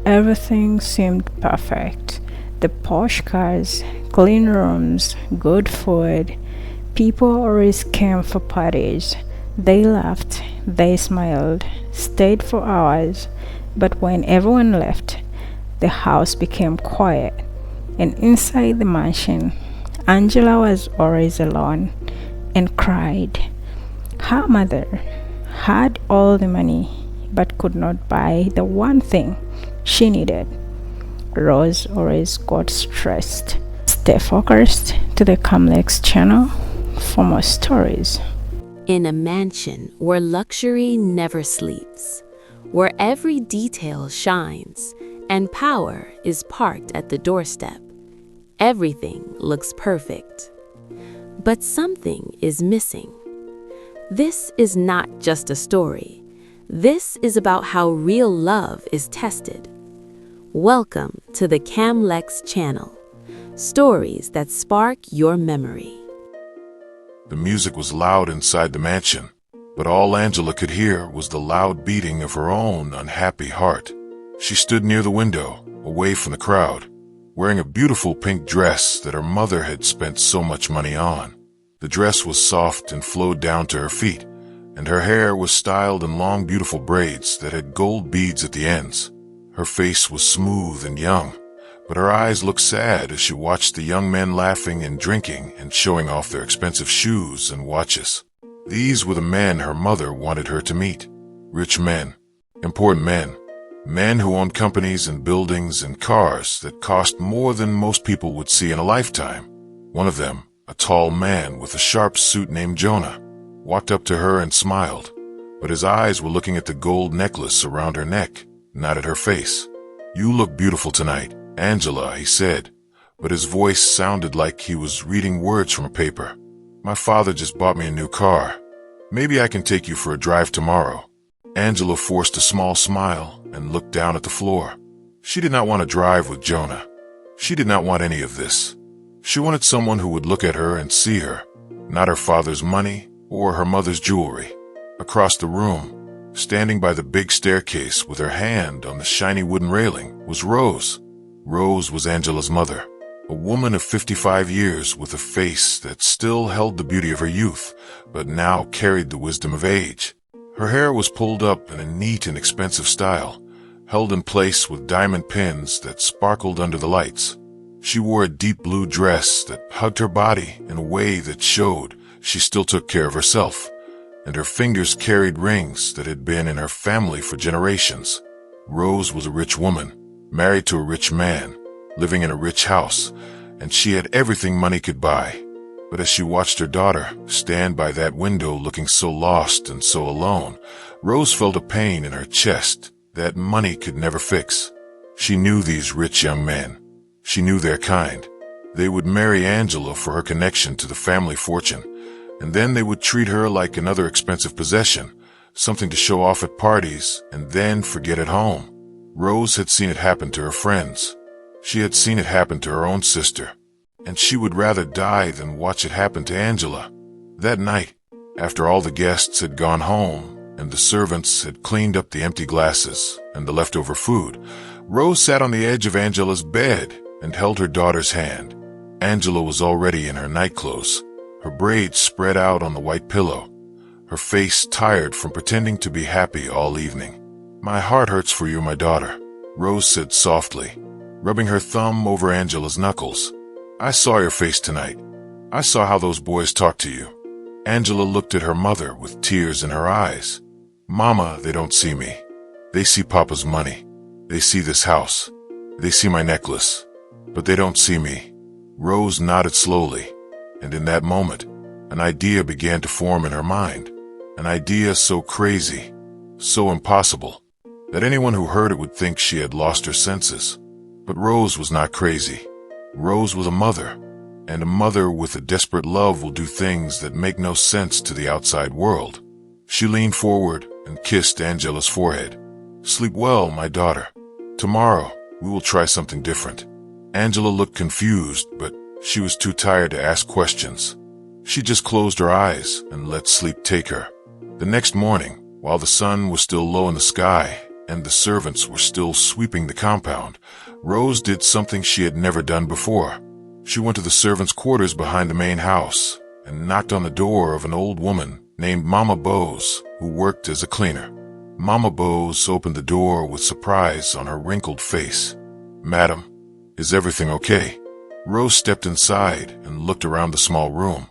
Everything seemed perfect. The posh cars, clean rooms, good food. People always came for parties. They laughed, they smiled, stayed for hours. But when everyone left, the house became quiet. And inside the mansion, Angela was always alone and cried. Her mother had all the money but could not buy the one thing she needed. Rose always got stressed. Stay focused to the Camlex channel for more stories. In a mansion where luxury never sleeps, where every detail shines and power is parked at the doorstep, everything looks perfect. But something is missing. This is not just a story. This is about how real love is tested. Welcome to the Camlex channel. Stories that spark your memory. The music was loud inside the mansion, but all Angela could hear was the loud beating of her own unhappy heart. She stood near the window, away from the crowd, wearing a beautiful pink dress that her mother had spent so much money on. The dress was soft and flowed down to her feet, and her hair was styled in long, beautiful braids that had gold beads at the ends. Her face was smooth and young, but her eyes looked sad as she watched the young men laughing and drinking and showing off their expensive shoes and watches. These were the men her mother wanted her to meet. Rich men, important men, men who owned companies and buildings and cars that cost more than most people would see in a lifetime. One of them, a tall man with a sharp suit named Jonah, walked up to her and smiled, but his eyes were looking at the gold necklace around her neck, not at her face. "You look beautiful tonight, Angela," he said, but his voice sounded like he was reading words from a paper. "My father just bought me a new car. Maybe I can take you for a drive tomorrow." Angela forced a small smile and looked down at the floor. She did not want to drive with Jonah. She did not want any of this. She wanted someone who would look at her and see her, not her father's money or her mother's jewelry. Across the room, standing by the big staircase with her hand on the shiny wooden railing, was Rose. Rose was Angela's mother, a woman of 55 years with a face that still held the beauty of her youth, but now carried the wisdom of age. Her hair was pulled up in a neat and expensive style, held in place with diamond pins that sparkled under the lights. She wore a deep blue dress that hugged her body in a way that showed she still took care of herself, and her fingers carried rings that had been in her family for generations. Rose was a rich woman, married to a rich man, living in a rich house, and she had everything money could buy. But as she watched her daughter stand by that window looking so lost and so alone, Rose felt a pain in her chest that money could never fix. She knew these rich young men. She knew their kind. They would marry Angela for her connection to the family fortune, and then they would treat her like another expensive possession, something to show off at parties and then forget at home. Rose had seen it happen to her friends. She had seen it happen to her own sister, and she would rather die than watch it happen to Angela. That night, after all the guests had gone home and the servants had cleaned up the empty glasses and the leftover food, Rose sat on the edge of Angela's bed and held her daughter's hand. Angela was already in her nightclothes, her braids spread out on the white pillow, her face tired from pretending to be happy all evening. "My heart hurts for you, my daughter," Rose said softly, rubbing her thumb over Angela's knuckles. "I saw your face tonight. I saw how those boys talked to you." Angela looked at her mother with tears in her eyes. "Mama, they don't see me. They see Papa's money. They see this house. They see my necklace. But they don't see me." Rose nodded slowly, and in that moment, an idea began to form in her mind. An idea so crazy, so impossible, that anyone who heard it would think she had lost her senses. But Rose was not crazy. Rose was a mother, and a mother with a desperate love will do things that make no sense to the outside world. She leaned forward and kissed Angela's forehead. "Sleep well, my daughter. Tomorrow, we will try something different." Angela looked confused, but she was too tired to ask questions. She just closed her eyes and let sleep take her. The next morning, while the sun was still low in the sky and the servants were still sweeping the compound, Rose did something she had never done before. She went to the servants' quarters behind the main house and knocked on the door of an old woman named Mama Bose, who worked as a cleaner. Mama Bose opened the door with surprise on her wrinkled face. "Madam, is everything okay?" Rose stepped inside and looked around the small room.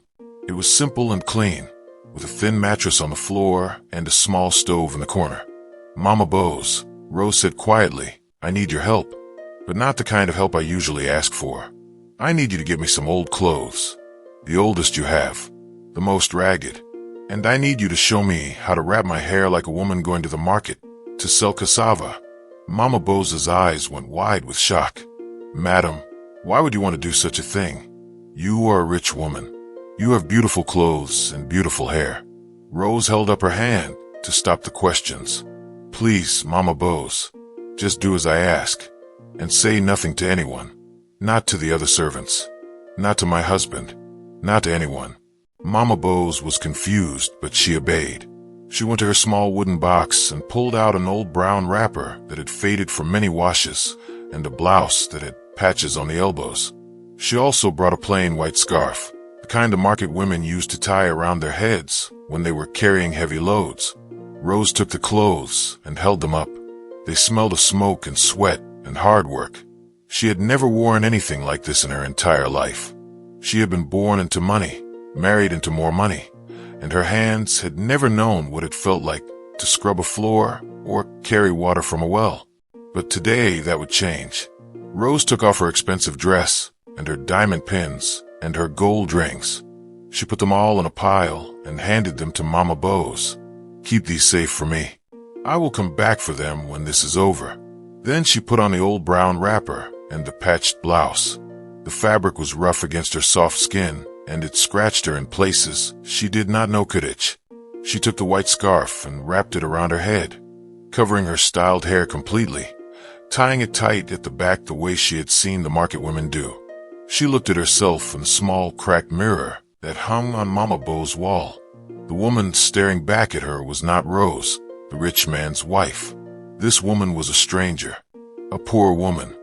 It was simple and clean, with a thin mattress on the floor and a small stove in the corner. "Mama Bose," Rose said quietly, "I need your help, but not the kind of help I usually ask for. I need you to give me some old clothes, the oldest you have, the most ragged, and I need you to show me how to wrap my hair like a woman going to the market to sell cassava." Mama Bose's eyes went wide with shock. "Madam, why would you want to do such a thing? You are a rich woman. You have beautiful clothes and beautiful hair." Rose held up her hand to stop the questions. "Please, Mama Bose, just do as I ask, and say nothing to anyone. Not to the other servants, not to my husband, not to anyone." Mama Bose was confused, but she obeyed. She went to her small wooden box and pulled out an old brown wrapper that had faded from many washes and a blouse that had patches on the elbows. She also brought a plain white scarf, the kind the market women used to tie around their heads when they were carrying heavy loads. Rose took the clothes and held them up. They smelled of smoke and sweat and hard work. She had never worn anything like this in her entire life. She had been born into money, married into more money, and her hands had never known what it felt like to scrub a floor or carry water from a well. But today that would change. Rose took off her expensive dress and her diamond pins and her gold rings. She put them all in a pile and handed them to Mama Bose. "Keep these safe for me. I will come back for them when this is over." Then she put on the old brown wrapper and the patched blouse. The fabric was rough against her soft skin, and it scratched her in places she did not know could itch. She took the white scarf and wrapped it around her head, covering her styled hair completely, tying it tight at the back the way she had seen the market women do. She looked at herself in the small cracked mirror that hung on Mama Bose's wall. The woman staring back at her was not Rose, the rich man's wife. This woman was a stranger, a poor woman,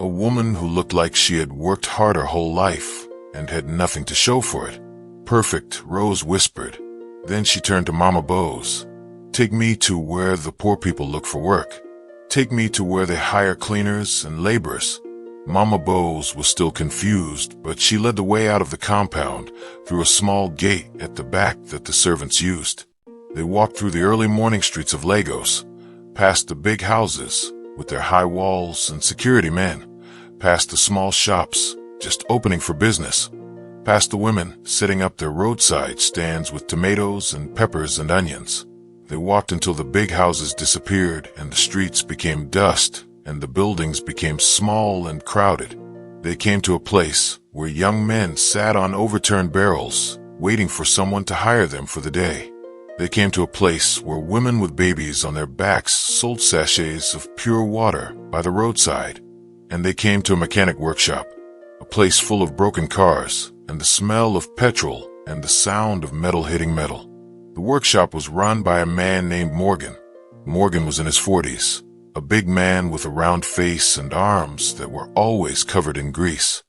a woman who looked like she had worked hard her whole life and had nothing to show for it. "Perfect," Rose whispered. Then she turned to Mama Bose. "Take me to where the poor people look for work. Take me to where they hire cleaners and laborers." Mama Bose was still confused, but she led the way out of the compound through a small gate at the back that the servants used. They walked through the early morning streets of Lagos, past the big houses with their high walls and security men, past the small shops just opening for business, past the women setting up their roadside stands with tomatoes and peppers and onions. They walked until the big houses disappeared and the streets became dust and the buildings became small and crowded. They came to a place where young men sat on overturned barrels, waiting for someone to hire them for the day. They came to a place where women with babies on their backs sold sachets of pure water by the roadside. And they came to a mechanic workshop, a place full of broken cars and the smell of petrol and the sound of metal hitting metal. The workshop was run by a man named Morgan. Morgan was in his 40s, a big man with a round face and arms that were always covered in grease.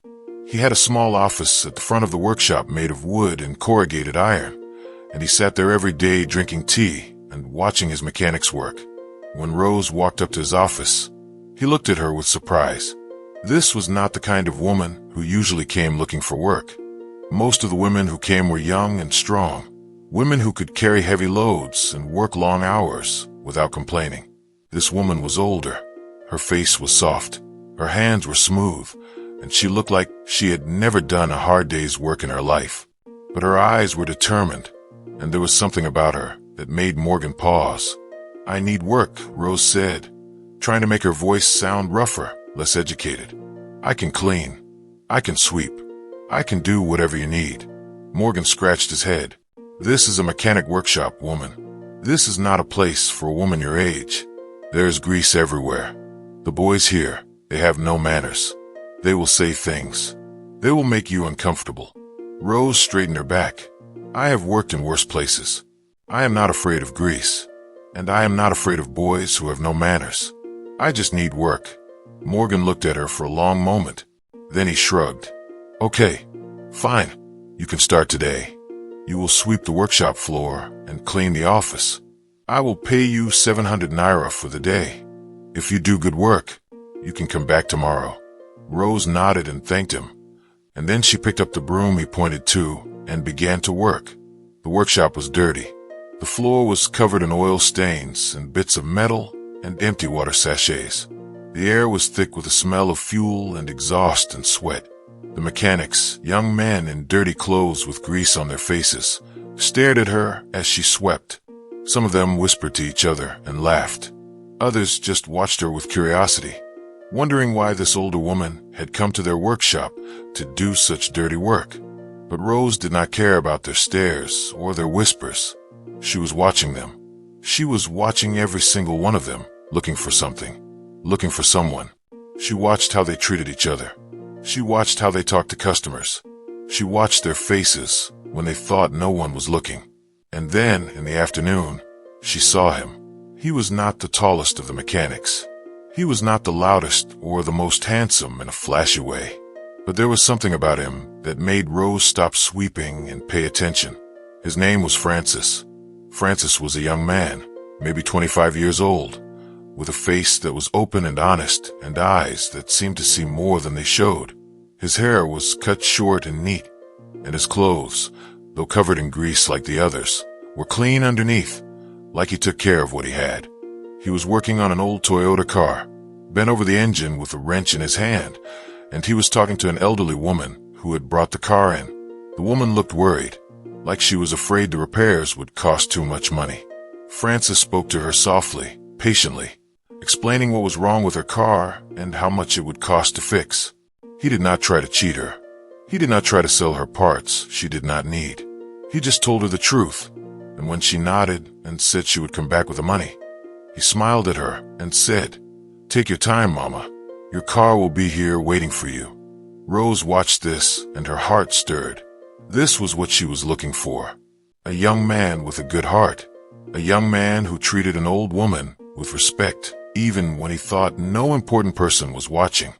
He had a small office at the front of the workshop made of wood and corrugated iron, and he sat there every day drinking tea and watching his mechanics work. When Rose walked up to his office, he looked at her with surprise. This was not the kind of woman who usually came looking for work. Most of the women who came were young and strong, women who could carry heavy loads and work long hours without complaining. This woman was older. Her face was soft. Her hands were smooth, and she looked like she had never done a hard day's work in her life. But her eyes were determined, and there was something about her that made Morgan pause. "I need work," Rose said, trying to make her voice sound rougher, less educated. "I can clean. I can sweep. I can do whatever you need." Morgan scratched his head. "This is a mechanic workshop, woman. This is not a place for a woman your age. There's grease everywhere. The boys here, they have no manners. They will say things. They will make you uncomfortable." Rose straightened her back. "I have worked in worse places. I am not afraid of grease. and I am not afraid of boys who have no manners. I just need work." Morgan looked at her for a long moment. Then he shrugged. "Okay, fine. You can start today. You will sweep the workshop floor and clean the office. I will pay you 700 naira for the day. If you do good work, you can come back tomorrow." Rose nodded and thanked him, and then she picked up the broom he pointed to and began to work. The workshop was dirty. The floor was covered in oil stains and bits of metal and empty water sachets. The air was thick with the smell of fuel and exhaust and sweat. The mechanics, young men in dirty clothes with grease on their faces, stared at her as she swept. Some of them whispered to each other and laughed. Others just watched her with curiosity, wondering why this older woman had come to their workshop to do such dirty work. But Rose did not care about their stares or their whispers. She was watching them. She was watching every single one of them, looking for something, looking for someone. She watched how they treated each other. She watched how they talked to customers. She watched their faces when they thought no one was looking. And then, in the afternoon, she saw him. He was not the tallest of the mechanics. He was not the loudest or the most handsome in a flashy way. But there was something about him that made Rose stop sweeping and pay attention. His name was Francis. Francis was a young man, maybe 25 years old, with a face that was open and honest and eyes that seemed to see more than they showed. His hair was cut short and neat, and his clothes, though covered in grease like the others, were clean underneath, like he took care of what he had. He was working on an old Toyota car, bent over the engine with a wrench in his hand, and he was talking to an elderly woman who had brought the car in. The woman looked worried, like she was afraid the repairs would cost too much money. Francis spoke to her softly, patiently, explaining what was wrong with her car and how much it would cost to fix. He did not try to cheat her. He did not try to sell her parts she did not need. He just told her the truth, and when she nodded and said she would come back with the money, he smiled at her and said, "Take your time, Mama. Your car will be here waiting for you." Rose watched this and her heart stirred. This was what she was looking for. A young man with a good heart. A young man who treated an old woman with respect, even when he thought no important person was watching.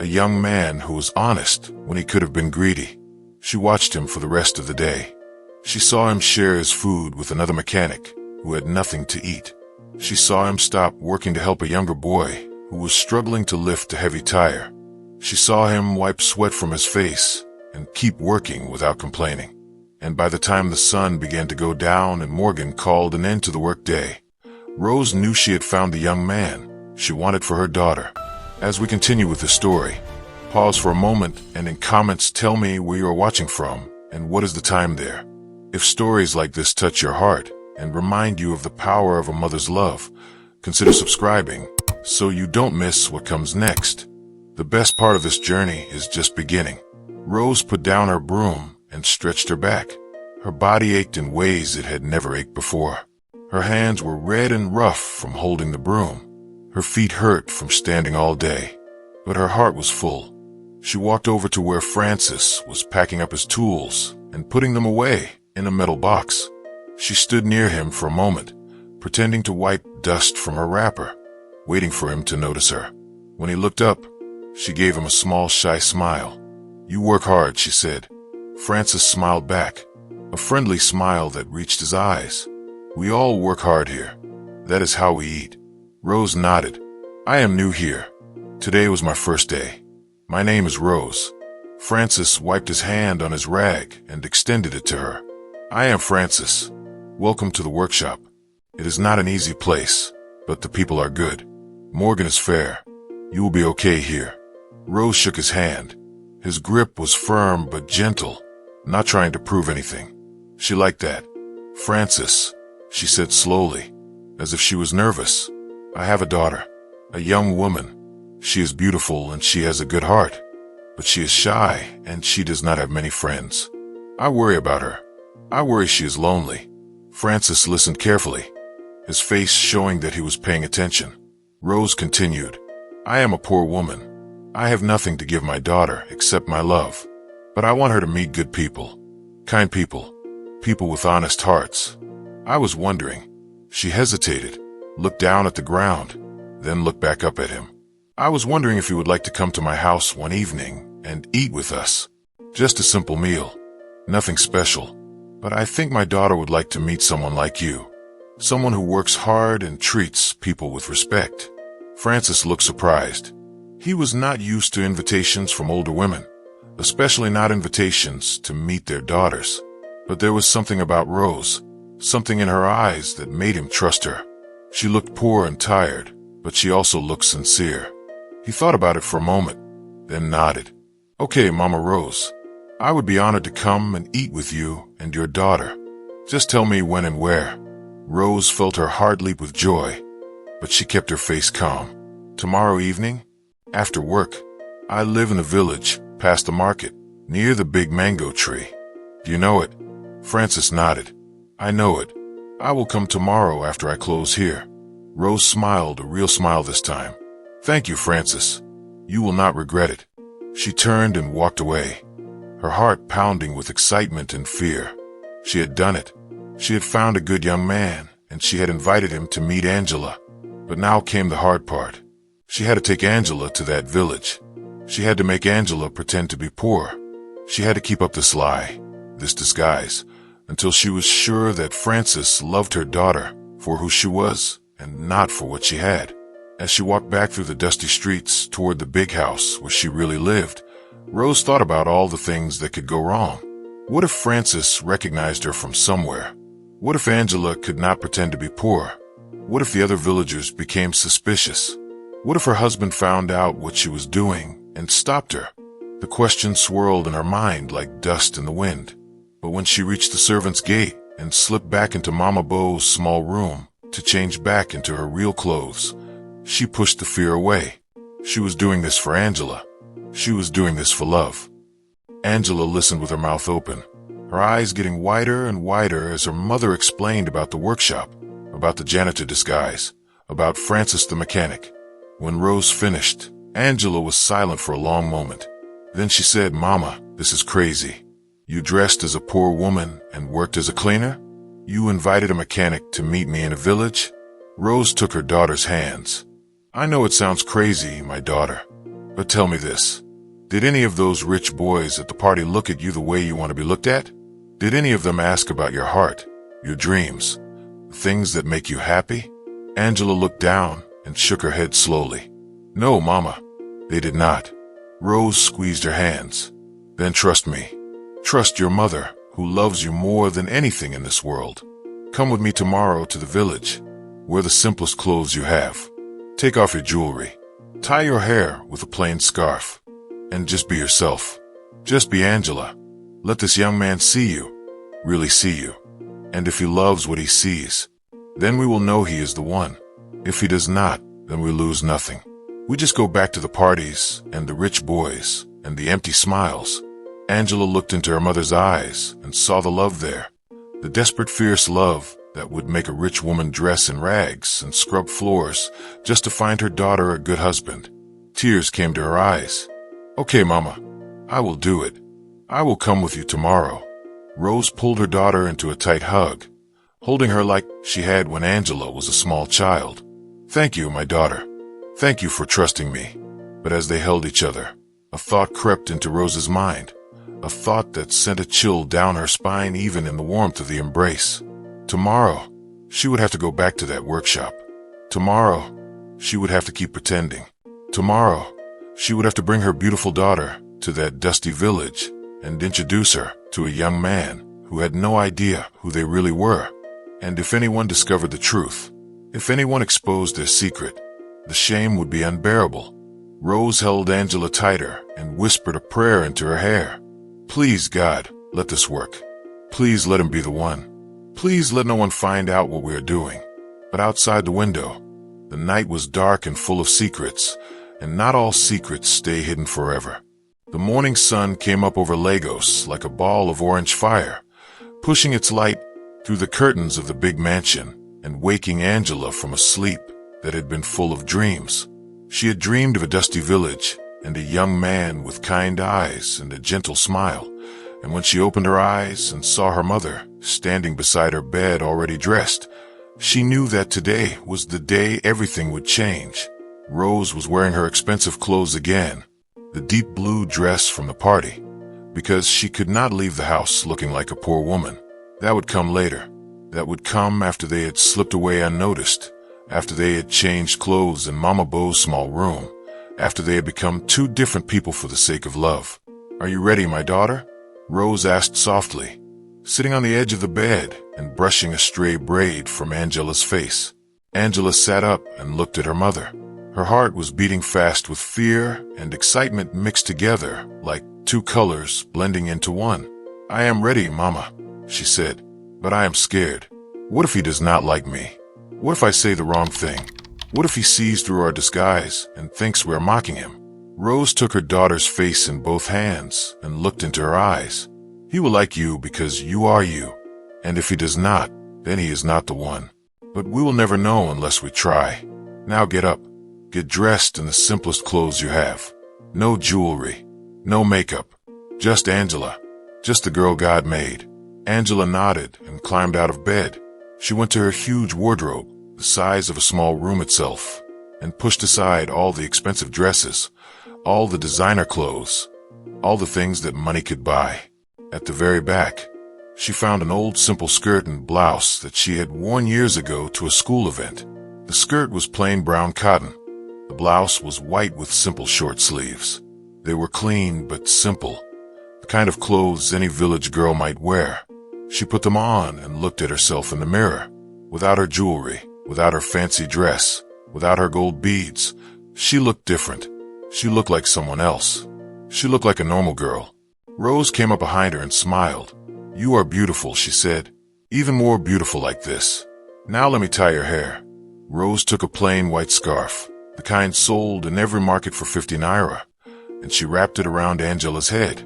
A young man who was honest when he could have been greedy. She watched him for the rest of the day. She saw him share his food with another mechanic who had nothing to eat. She saw him stop working to help a younger boy who was struggling to lift a heavy tire. She saw him wipe sweat from his face and keep working without complaining. And by the time the sun began to go down and Morgan called an end to the workday, Rose knew she had found the young man she wanted for her daughter. As we continue with the story, pause for a moment and in comments tell me where you are watching from and what is the time there. If stories like this touch your heart and remind you of the power of a mother's love, consider subscribing so you don't miss what comes next. The best part of this journey is just beginning. Rose put down her broom and stretched her back. Her body ached in ways it had never ached before. Her hands were red and rough from holding the broom. Her feet hurt from standing all day, but her heart was full. She walked over to where Francis was packing up his tools and putting them away in a metal box. She stood near him for a moment, pretending to wipe dust from her wrapper, waiting for him to notice her. When he looked up, she gave him a small, shy smile. "You work hard," she said. Francis smiled back, a friendly smile that reached his eyes. "We all work hard here. That is how we eat." Rose nodded. "I am new here. Today was my first day. My name is Rose." Francis wiped his hand on his rag and extended it to her. "I am Francis. Welcome to the workshop. It is not an easy place, but the people are good. Morgan is fair. You will be okay here." Rose shook his hand. His grip was firm but gentle, not trying to prove anything. She liked that. "Francis," she said slowly, as if she was nervous, "I have a daughter, a young woman. She is beautiful and she has a good heart, but she is shy and she does not have many friends. I worry about her. I worry she is lonely." Francis listened carefully, his face showing that he was paying attention. Rose continued, "I am a poor woman. I have nothing to give my daughter except my love, but I want her to meet good people, kind people, people with honest hearts. I was wondering." She hesitated, looked down at the ground, then looked back up at him. I was wondering if you would like to come to my house one evening and eat with us. Just a simple meal. Nothing special. But I think my daughter would like to meet someone like you. Someone who works hard and treats people with respect. Francis looked surprised. He was not used to invitations from older women, especially not invitations to meet their daughters. But there was something about Rose, something in her eyes that made him trust her. She looked poor and tired, but she also looked sincere. He thought about it for a moment, then nodded. Okay, Mama Rose. I would be honored to come and eat with you and your daughter. Just tell me when and where. Rose felt her heart leap with joy, but she kept her face calm. Tomorrow evening? After work. I live in a village, past the market, near the big mango tree. Do you know it? Francis nodded. I know it. I will come tomorrow after I close here. Rose smiled, a real smile this time. Thank you, Francis. You will not regret it. She turned and walked away, her heart pounding with excitement and fear. She had done it. She had found a good young man, and she had invited him to meet Angela. But now came the hard part. She had to take Angela to that village. She had to make Angela pretend to be poor. She had to keep up this lie, this disguise, until she was sure that Francis loved her daughter for who she was and not for what she had. As she walked back through the dusty streets toward the big house where she really lived, Rose thought about all the things that could go wrong. What if Francis recognized her from somewhere? What if Angela could not pretend to be poor? What if the other villagers became suspicious? What if her husband found out what she was doing and stopped her? The question swirled in her mind like dust in the wind. But when she reached the servant's gate and slipped back into Mama Beau's small room to change back into her real clothes, she pushed the fear away. She was doing this for Angela. She was doing this for love. Angela listened with her mouth open, her eyes getting wider and wider as her mother explained about the workshop, about the janitor disguise, about Francis the mechanic. When Rose finished, Angela was silent for a long moment. Then she said, Mama, this is crazy. You dressed as a poor woman and worked as a cleaner? You invited a mechanic to meet me in a village? Rose took her daughter's hands. I know it sounds crazy, my daughter, but tell me this. Did any of those rich boys at the party look at you the way you want to be looked at? Did any of them ask about your heart, your dreams, the things that make you happy? Angela looked down and shook her head slowly. No, Mama, they did not. Rose squeezed her hands. Then trust me. Trust your mother, who loves you more than anything in this world. Come with me tomorrow to the village. Wear the simplest clothes you have. Take off your jewelry. Tie your hair with a plain scarf. And just be yourself. Just be Angela. Let this young man see you. Really see you. And if he loves what he sees, then we will know he is the one. If he does not, then we lose nothing. We just go back to the parties and the rich boys and the empty smiles. Angela looked into her mother's eyes and saw the love there. The desperate, fierce love that would make a rich woman dress in rags and scrub floors just to find her daughter a good husband. Tears came to her eyes. Okay, Mama, I will do it. I will come with you tomorrow. Rose pulled her daughter into a tight hug, holding her like she had when Angela was a small child. Thank you, my daughter. Thank you for trusting me. But as they held each other, a thought crept into Rose's mind, a thought that sent a chill down her spine even in the warmth of the embrace. Tomorrow, she would have to go back to that workshop. Tomorrow, she would have to keep pretending. Tomorrow, she would have to bring her beautiful daughter to that dusty village and introduce her to a young man who had no idea who they really were. And if anyone discovered the truth, if anyone exposed their secret, the shame would be unbearable. Rose held Angela tighter and whispered a prayer into her hair. Please, God, let this work. Please let him be the one. Please let no one find out what we are doing. But outside the window, the night was dark and full of secrets, and not all secrets stay hidden forever. The morning sun came up over Lagos like a ball of orange fire, pushing its light through the curtains of the big mansion and waking Angela from a sleep that had been full of dreams. She had dreamed of a dusty village and a young man with kind eyes and a gentle smile. And when she opened her eyes and saw her mother standing beside her bed already dressed, She knew that today was the day everything would change. Rose was wearing her expensive clothes again, the deep blue dress from the party, because she could not leave the house looking like a poor woman. That would come later. That would come after they had slipped away unnoticed, after they had changed clothes in Mama Beau's small room, after they had become two different people for the sake of love. "Are you ready, my daughter?" Rose asked softly, sitting on the edge of the bed and brushing a stray braid from Angela's face. Angela sat up and looked at her mother. Her heart was beating fast with fear and excitement mixed together like two colors blending into one. "I am ready, Mama," she said, "but I am scared. What if he does not like me? What if I say the wrong thing? What if he sees through our disguise and thinks we are mocking him?" Rose took her daughter's face in both hands and looked into her eyes. "He will like you because you are you. And if he does not, then he is not the one. But we will never know unless we try. Now get up. Get dressed in the simplest clothes you have. No jewelry. No makeup. Just Angela. Just the girl God made." Angela nodded and climbed out of bed. She went to her huge wardrobe, the size of a small room itself, and pushed aside all the expensive dresses, all the designer clothes, all the things that money could buy. At the very back, she found an old simple skirt and blouse that she had worn years ago to a school event. The skirt was plain brown cotton. The blouse was white with simple short sleeves. They were clean but simple, the kind of clothes any village girl might wear. She put them on and looked at herself in the mirror. Without her jewelry, without her fancy dress, without her gold beads, she looked different. She looked like someone else. She looked like a normal girl. Rose came up behind her and smiled. "You are beautiful," she said. "Even more beautiful like this. Now let me tie your hair." Rose took a plain white scarf, the kind sold in every market for 50 naira, and she wrapped it around Angela's head,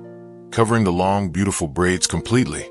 covering the long, beautiful braids completely,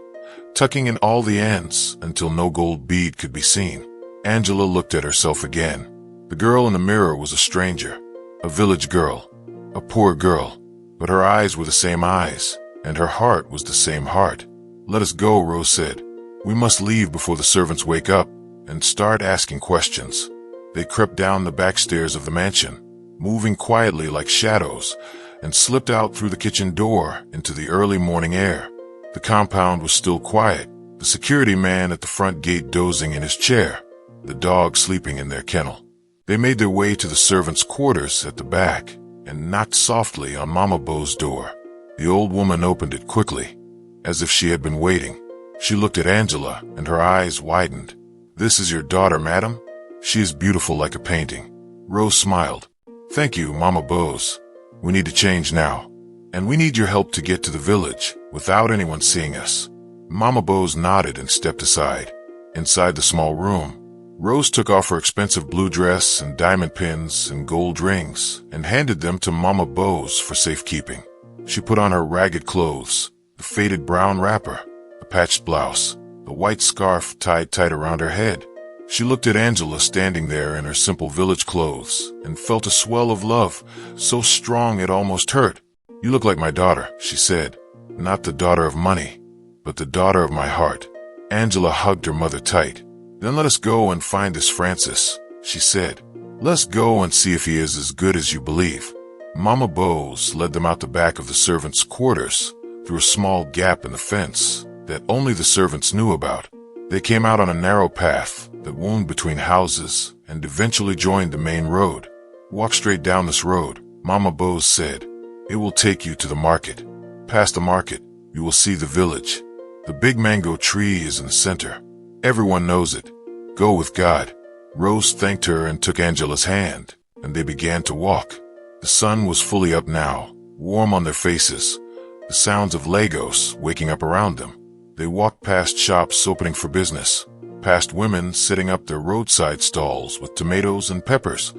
tucking in all the ends until no gold bead could be seen. Angela looked at herself again. The girl in the mirror was a stranger, a village girl, a poor girl, but her eyes were the same eyes, and her heart was the same heart. "Let us go," Rose said. "We must leave before the servants wake up and start asking questions." They crept down the back stairs of the mansion, moving quietly like shadows, and slipped out through the kitchen door into the early morning air. The compound was still quiet, the security man at the front gate dozing in his chair, the dog sleeping in their kennel. They made their way to the servants' quarters at the back and knocked softly on Mama Beau's door. The old woman opened it quickly, as if she had been waiting. She looked at Angela and her eyes widened. "This is your daughter, madam? She is beautiful like a painting." Rose smiled. "Thank you, Mama Beau's. We need to change now, and we need your help to get to the village without anyone seeing us." Mama Beau's nodded and stepped aside. Inside the small room, Rose took off her expensive blue dress and diamond pins and gold rings and handed them to Mama Beau's for safekeeping. She put on her ragged clothes, the faded brown wrapper, the patched blouse, the white scarf tied tight around her head. She looked at Angela standing there in her simple village clothes and felt a swell of love, so strong it almost hurt. "You look like my daughter," she said. "Not the daughter of money, but the daughter of my heart." Angela hugged her mother tight. "Then let us go and find this Francis," she said. "Let's go and see if he is as good as you believe." Mama Beau's led them out the back of the servants' quarters through a small gap in the fence that only the servants knew about. They came out on a narrow path that wound between houses and eventually joined the main road. "Walk straight down this road," Mama Beau said. "It will take you to the market. Past the market, you will see the village. The big mango tree is in the center. Everyone knows it. Go with God." Rose thanked her and took Angela's hand, and they began to walk. The sun was fully up now, warm on their faces, the sounds of Lagos waking up around them. They walked past shops opening for business, past women setting up their roadside stalls with tomatoes and peppers,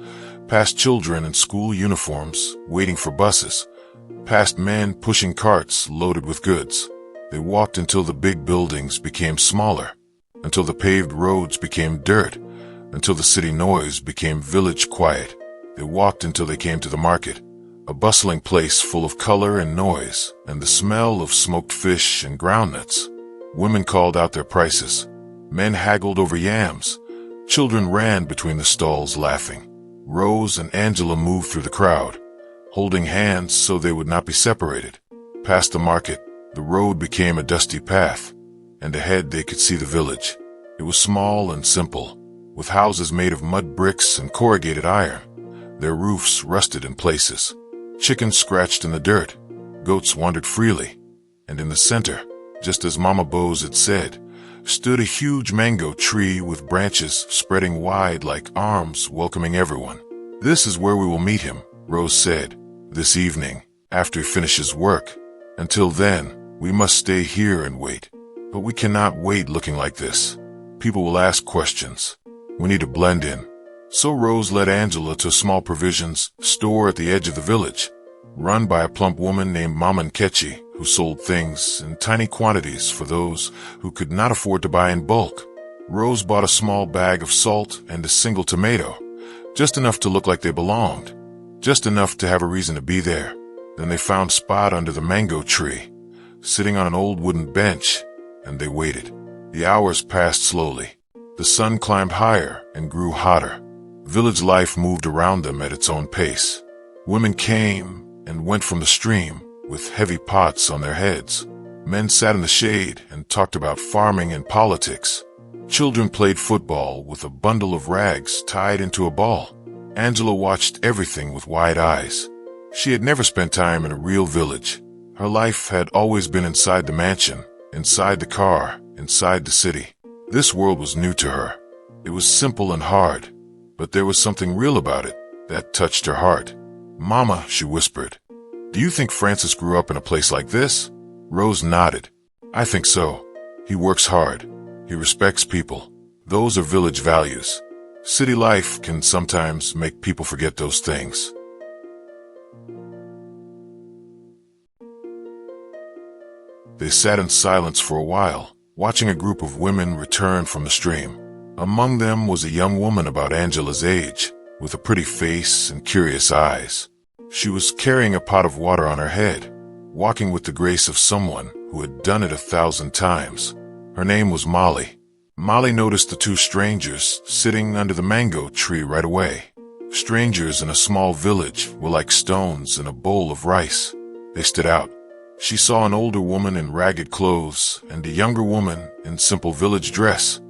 past children in school uniforms waiting for buses, past men pushing carts loaded with goods. They walked until the big buildings became smaller, until the paved roads became dirt, until the city noise became village quiet. They walked until they came to the market, a bustling place full of color and noise and the smell of smoked fish and groundnuts. Women called out their prices. Men haggled over yams. Children ran between the stalls laughing. Rose and Angela moved through the crowd, holding hands so they would not be separated. Past the market, the road became a dusty path, and ahead they could see the village. It was small and simple, with houses made of mud bricks and corrugated iron, their roofs rusted in places. Chickens scratched in the dirt, goats wandered freely, and in the center, just as Mama Bose had said, stood a huge mango tree with branches spreading wide like arms welcoming everyone. "This is where we will meet him," Rose said, "this evening, after he finishes work. Until then, we must stay here and wait. But we cannot wait looking like this. People will ask questions. We need to blend in." So Rose led Angela to a small provisions store at the edge of the village, run by a plump woman named Mama Nkechi, who sold things in tiny quantities for those who could not afford to buy in bulk. Rose bought a small bag of salt and a single tomato, just enough to look like they belonged, just enough to have a reason to be there. Then they found Spot under the mango tree, sitting on an old wooden bench, and they waited. The hours passed slowly. The sun climbed higher and grew hotter. Village life moved around them at its own pace. Women came and went from the stream with heavy pots on their heads. Men sat in the shade and talked about farming and politics. Children played football with a bundle of rags tied into a ball. Angela watched everything with wide eyes. She had never spent time in a real village. Her life had always been inside the mansion, inside the car, inside the city. This world was new to her. It was simple and hard, but there was something real about it that touched her heart. "Mama," she whispered, "do you think Francis grew up in a place like this?" Rose nodded. "I think so. He works hard. He respects people. Those are village values. City life can sometimes make people forget those things." They sat in silence for a while, watching a group of women return from the stream. Among them was a young woman about Angela's age, with a pretty face and curious eyes. She was carrying a pot of water on her head, walking with the grace of someone who had done it 1,000 times. Her name was Molly. Molly noticed the two strangers sitting under the mango tree right away. Strangers in a small village were like stones in a bowl of rice. They stood out. She saw an older woman in ragged clothes and a younger woman in simple village dress,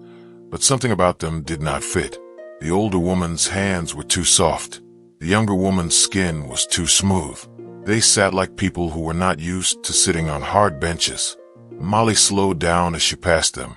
but something about them did not fit. The older woman's hands were too soft. The younger woman's skin was too smooth. They sat like people who were not used to sitting on hard benches. Molly slowed down as she passed them,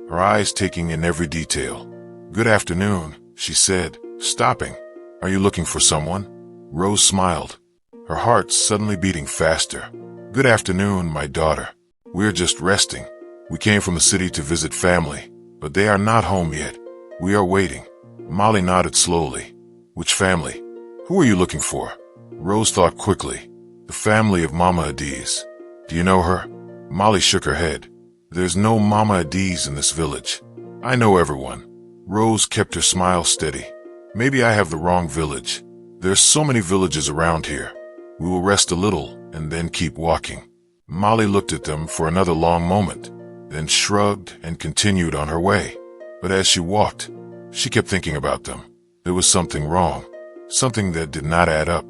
her eyes taking in every detail. "Good afternoon," she said, stopping. "Are you looking for someone?" Rose smiled, her heart suddenly beating faster. "Good afternoon, my daughter. We're just resting. We came from the city to visit family, but they are not home yet. We are waiting." Molly nodded slowly. "Which family? Who are you looking for?" Rose thought quickly. "The family of Mama Adiz. Do you know her?" Molly shook her head. "There's no Mama Adiz in this village. I know everyone." Rose kept her smile steady. "Maybe I have the wrong village. There's so many villages around here. We will rest a little and then keep walking." Molly looked at them for another long moment, then shrugged and continued on her way. But as she walked, she kept thinking about them. There was something wrong, something that did not add up.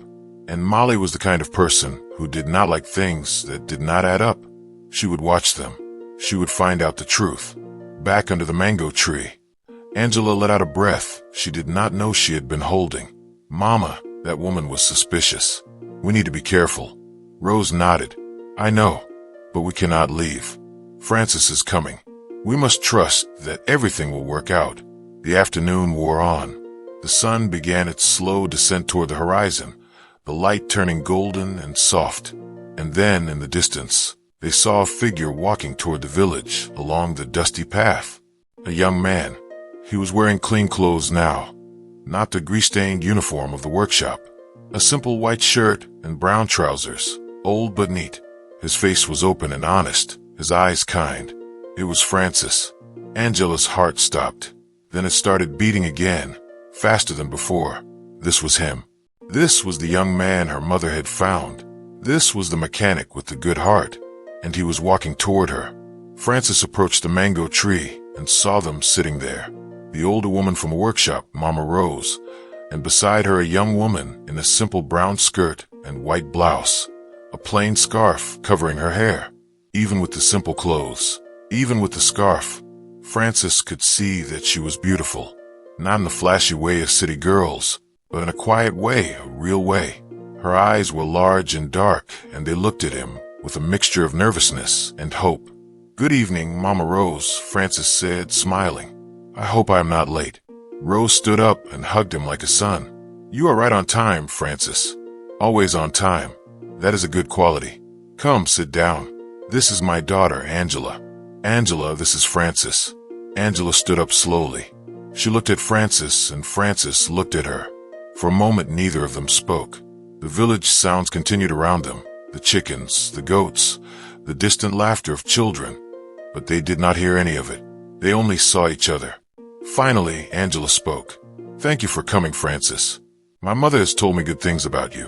And Molly was the kind of person who did not like things that did not add up. She would watch them. She would find out the truth. Back under the mango tree, Angela let out a breath she did not know she had been holding. "Mama," that woman was suspicious. "We need to be careful." Rose nodded. "I know, but we cannot leave. Francis is coming. We must trust that everything will work out." The afternoon wore on. The sun began its slow descent toward the horizon, the light turning golden and soft. And then, in the distance, they saw a figure walking toward the village along the dusty path. A young man. He was wearing clean clothes now, not the grease-stained uniform of the workshop. A simple white shirt and brown trousers, old but neat. His face was open and honest, his eyes kind. It was Francis. Angela's heart stopped. Then it started beating again, faster than before. This was him. This was the young man her mother had found. This was the mechanic with the good heart, and he was walking toward her. Francis approached the mango tree and saw them sitting there. the older woman from a workshop, Mama Rose, and beside her a young woman in a simple brown skirt and white blouse, a plain scarf covering her hair. Even with the simple clothes, even with the scarf, Frances could see that she was beautiful, not in the flashy way of city girls, but in a quiet way, a real way. Her eyes were large and dark, and they looked at him with a mixture of nervousness and hope. "Good evening, Mama Rose," Frances said, smiling. "I hope I am not late." Rose stood up and hugged him like a son. "You are right on time, Frances. Always on time. That is a good quality. Come, sit down. This is my daughter, Angela. Angela, this is Frances." Angela stood up slowly. She looked at Frances, and Frances looked at her. For a moment, neither of them spoke. The village sounds continued around them, the chickens, the goats, the distant laughter of children, but they did not hear any of it. They only saw each other. Finally, Angela spoke. "Thank you for coming, Frances. My mother has told me good things about you."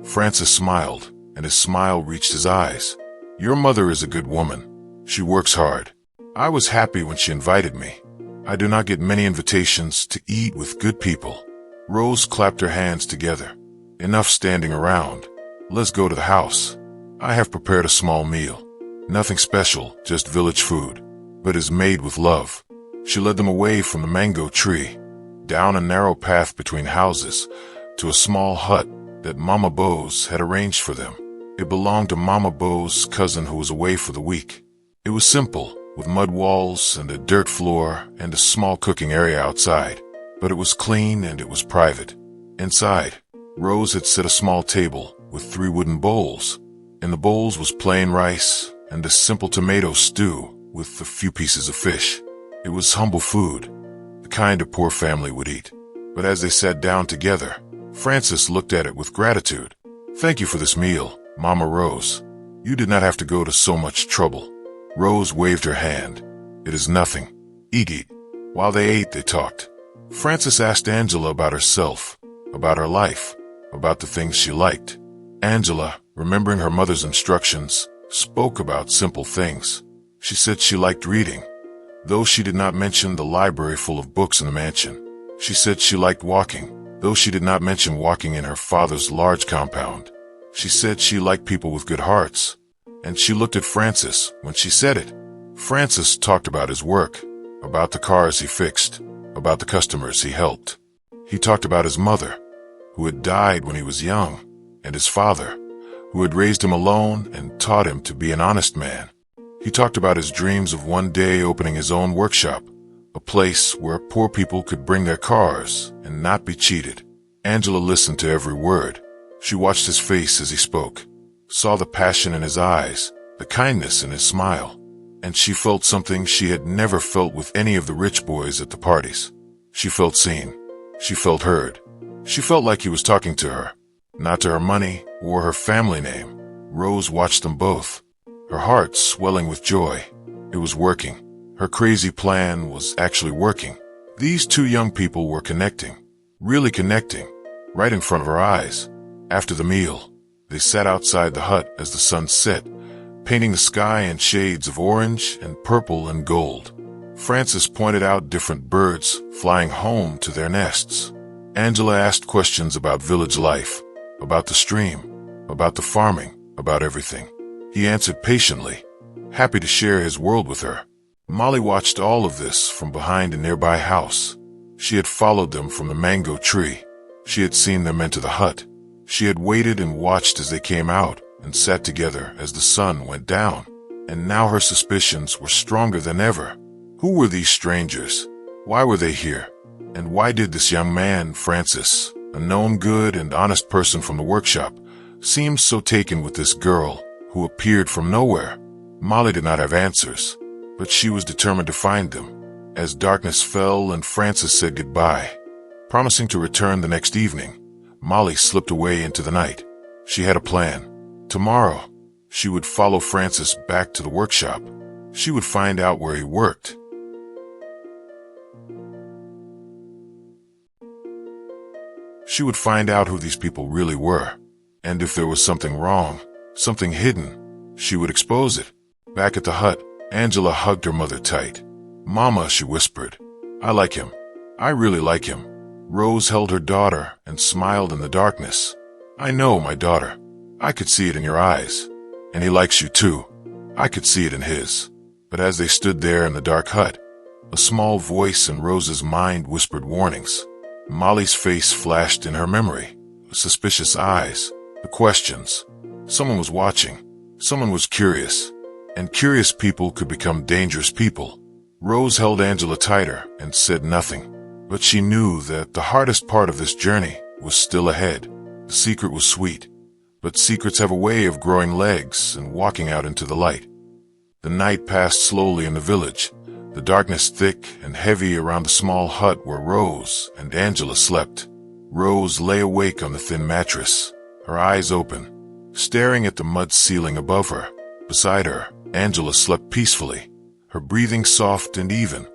Frances smiled, and his smile reached his eyes. "Your mother is a good woman. She works hard. I was happy when she invited me. I do not get many invitations to eat with good people." Rose clapped her hands together. "Enough standing around. Let's go to the house. I have prepared a small meal. Nothing special, just village food, but is made with love." She led them away from the mango tree, down a narrow path between houses, to a small hut that Mama Bose had arranged for them. It belonged to Mama Bose's cousin who was away for the week. It was simple, with mud walls and a dirt floor and a small cooking area outside, but it was clean and it was private. Inside, Rose had set a small table with 3 wooden bowls. In the bowls was plain rice and a simple tomato stew with a few pieces of fish. It was humble food, the kind a poor family would eat. But as they sat down together, Frances looked at it with gratitude. "Thank you for this meal, Mama Rose. You did not have to go to so much trouble." Rose waved her hand. "It is nothing. Eat." While they ate, they talked. Frances asked Angela about herself, about her life, about the things she liked. Angela, remembering her mother's instructions, spoke about simple things. She said she liked reading, though she did not mention the library full of books in the mansion. She said she liked walking, though she did not mention walking in her father's large compound. She said she liked people with good hearts, and she looked at Frances when she said it. Frances talked about his work, about the cars he fixed, about the customers he helped. He talked about his mother, who had died when he was young, and his father, who had raised him alone and taught him to be an honest man. He talked about his dreams of one day opening his own workshop, a place where poor people could bring their cars and not be cheated. Angela listened to every word. She watched his face as he spoke, saw the passion in his eyes, the kindness in his smile, and she felt something she had never felt with any of the rich boys at the parties. She felt seen. She felt heard. She felt like he was talking to her, not to her money or her family name. Rose watched them both, her heart swelling with joy. It was working. Her crazy plan was actually working. These 2 young people were connecting, really connecting, right in front of her eyes. After the meal, they sat outside the hut as the sun set, painting the sky in shades of orange and purple and gold. Frances pointed out different birds flying home to their nests. Angela asked questions about village life, about the stream, about the farming, about everything. He answered patiently, happy to share his world with her. Molly watched all of this from behind a nearby house. She had followed them from the mango tree. She had seen them enter the hut. She had waited and watched as they came out and sat together as the sun went down. And now her suspicions were stronger than ever. Who were these strangers? Why were they here? And why did this young man, Francis, a known good and honest person from the workshop, seem so taken with this girl who appeared from nowhere? Molly did not have answers, but she was determined to find them. As darkness fell and Francis said goodbye, promising to return the next evening, Molly slipped away into the night. She had a plan. Tomorrow, she would follow Francis back to the workshop. She would find out where he worked. She would find out who these people really were. And if there was something wrong, something hidden, she would expose it. Back at the hut, Angela hugged her mother tight. "Mama," she whispered, "I like him. I really like him. Rose held her daughter and smiled in the darkness. I know, my daughter. I could see it in your eyes. And he likes you too. I could see it in his. But as they stood there in the dark hut, a small voice in Rose's mind whispered warnings. Molly's face flashed in her memory. The suspicious eyes, the questions. Someone was watching. Someone was curious. And curious people could become dangerous people. Rose held Angela tighter and said nothing. But she knew that the hardest part of this journey was still ahead. The secret was sweet, but secrets have a way of growing legs and walking out into the light. The night passed slowly in the village, the darkness thick and heavy around the small hut where Rose and Angela slept. Rose lay awake on the thin mattress, her eyes open, staring at the mud ceiling above her. Beside her, Angela slept peacefully, her breathing soft and even,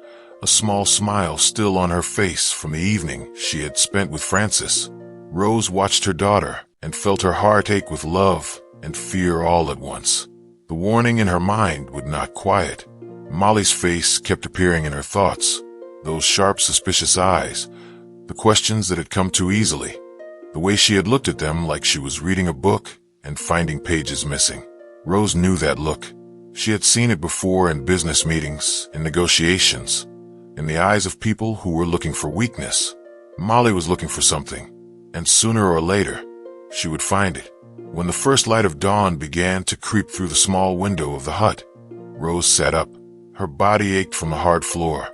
a small smile still on her face from the evening she had spent with Francis. Rose watched her daughter and felt her heart ache with love and fear all at once. The warning in her mind would not quiet. Molly's face kept appearing in her thoughts, those sharp, suspicious eyes, the questions that had come too easily, the way she had looked at them like she was reading a book and finding pages missing. Rose knew that look. She had seen it before in business meetings, in negotiations, in the eyes of people who were looking for weakness. Molly was looking for something, and sooner or later, she would find it. When the first light of dawn began to creep through the small window of the hut, Rose sat up. Her body ached from the hard floor.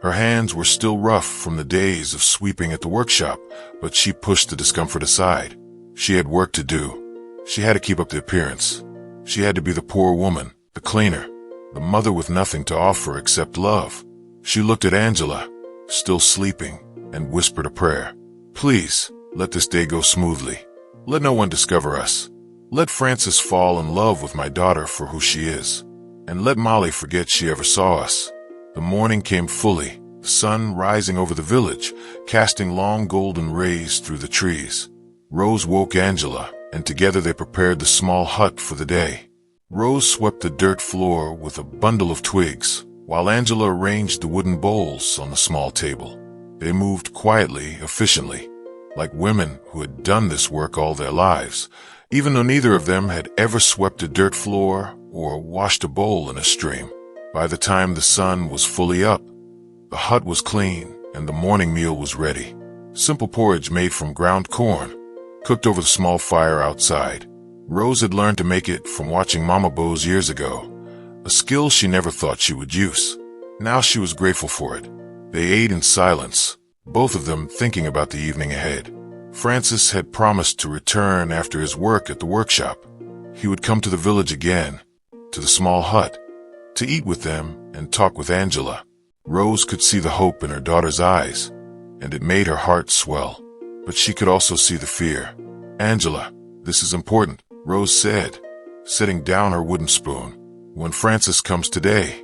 Her hands were still rough from the days of sweeping at the workshop, but she pushed the discomfort aside. She had work to do. She had to keep up the appearance. She had to be the poor woman, the cleaner, the mother with nothing to offer except love. She looked at Angela, still sleeping, and whispered a prayer. Please, let this day go smoothly. Let no one discover us. Let Francis fall in love with my daughter for who she is. And let Molly forget she ever saw us. The morning came fully, the sun rising over the village, casting long golden rays through the trees. Rose woke Angela, and together they prepared the small hut for the day. Rose swept the dirt floor with a bundle of twigs, while Angela arranged the wooden bowls on the small table. They moved quietly, efficiently, like women who had done this work all their lives, even though neither of them had ever swept a dirt floor or washed a bowl in a stream. By the time the sun was fully up, the hut was clean and the morning meal was ready. Simple porridge made from ground corn, cooked over the small fire outside. Rose had learned to make it from watching Mama Bose years ago, a skill she never thought she would use. Now she was grateful for it. They ate in silence, both of them thinking about the evening ahead. Francis had promised to return after his work at the workshop. He would come to the village again, to the small hut, to eat with them and talk with Angela. Rose could see the hope in her daughter's eyes, and it made her heart swell. But she could also see the fear. Angela, this is important, Rose said, setting down her wooden spoon. When Francis comes today,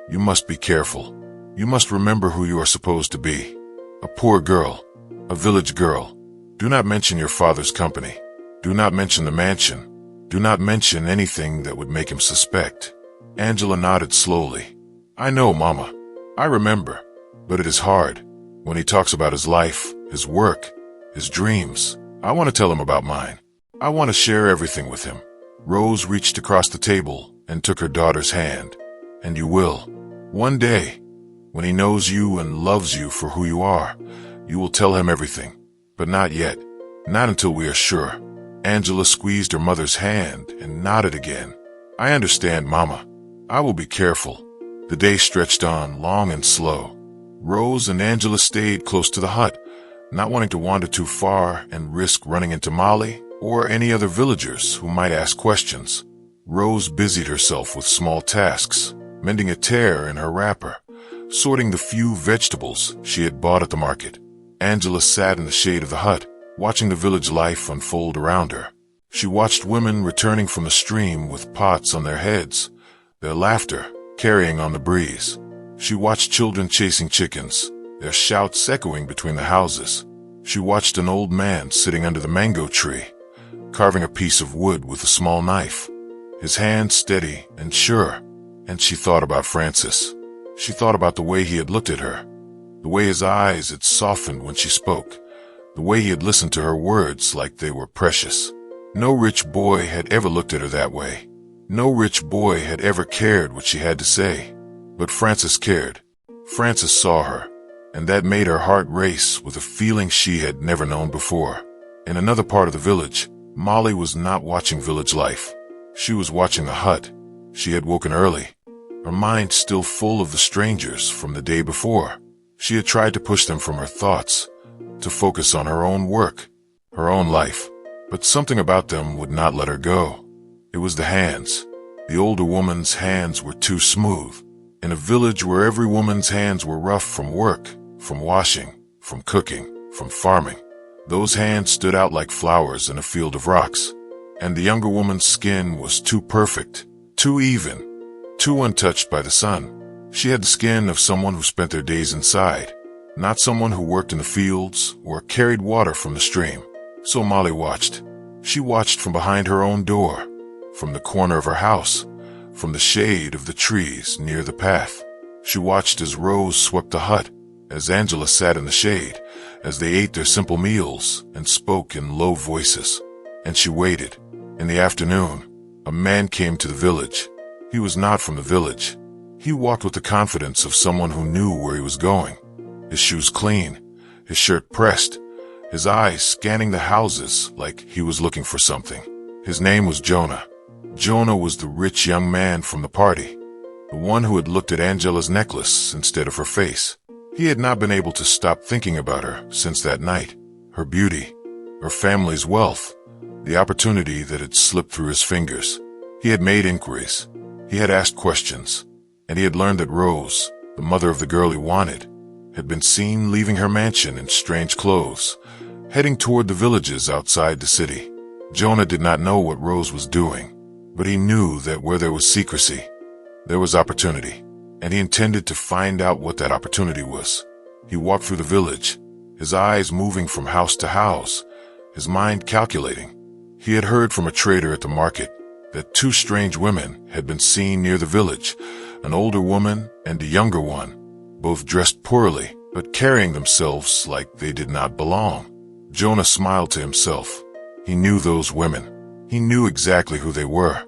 you must be careful. You must remember who you are supposed to be. A poor girl, a village girl. Do not mention your father's company. Do not mention the mansion. Do not mention anything that would make him suspect. Angela nodded slowly. I know, Mama. I remember. But it is hard. When he talks about his life, his work, his dreams, I want to tell him about mine. I want to share everything with him. Rose reached across the table and took her daughter's hand. And you will. One day, when he knows you and loves you for who you are, you will tell him everything. But not yet. Not until we are sure. Angela squeezed her mother's hand and nodded again. I understand, Mama. I will be careful. The day stretched on, long and slow. Rose and Angela stayed close to the hut, not wanting to wander too far and risk running into Molly or any other villagers who might ask questions. Rose busied herself with small tasks, mending a tear in her wrapper, sorting the few vegetables she had bought at the market. Angela sat in the shade of the hut, watching the village life unfold around her. She watched women returning from the stream with pots on their heads, their laughter carrying on the breeze. She watched children chasing chickens, their shouts echoing between the houses. She watched an old man sitting under the mango tree, carving a piece of wood with a small knife, his hand steady and sure. And she thought about Francis. She thought about the way he had looked at her, The way his eyes had softened when she spoke. The way he had listened to her words like they were precious. No rich boy had ever looked at her that way. No rich boy had ever cared what she had to say. But Francis cared. Francis saw her, and that made her heart race with a feeling she had never known before. In another part of the village, Molly was not watching village life. She was watching the hut. She had woken early, her mind still full of the strangers from the day before. She had tried to push them from her thoughts, to focus on her own work, her own life. But something about them would not let her go. It was the hands. The older woman's hands were too smooth. In a village where every woman's hands were rough from work, from washing, from cooking, from farming, those hands stood out like flowers in a field of rocks. And the younger woman's skin was too perfect, too even, too untouched by the sun. She had the skin of someone who spent their days inside, not someone who worked in the fields or carried water from the stream. So Molly watched. She watched from behind her own door, from the corner of her house, from the shade of the trees near the path. She watched as Rose swept the hut, as Angela sat in the shade, as they ate their simple meals and spoke in low voices. And she waited. In the afternoon, a man came to the village. He was not from the village. He walked with the confidence of someone who knew where he was going. His shoes clean, his shirt pressed, his eyes scanning the houses like he was looking for something. His name was Jonah. Jonah was the rich young man from the party, the one who had looked at Angela's necklace instead of her face. He had not been able to stop thinking about her since that night. Her beauty, her family's wealth, the opportunity that had slipped through his fingers. He had made inquiries. He had asked questions. And he had learned that Rose, the mother of the girl he wanted, had been seen leaving her mansion in strange clothes, heading toward the villages outside the city. Jonah did not know what Rose was doing, but he knew that where there was secrecy, there was opportunity, and he intended to find out what that opportunity was. He walked through the village, his eyes moving from house to house, his mind calculating. He had heard from a trader at the market that two strange women had been seen near the village, an older woman and a younger one, both dressed poorly, but carrying themselves like they did not belong. Jonah smiled to himself. He knew those women. He knew exactly who they were,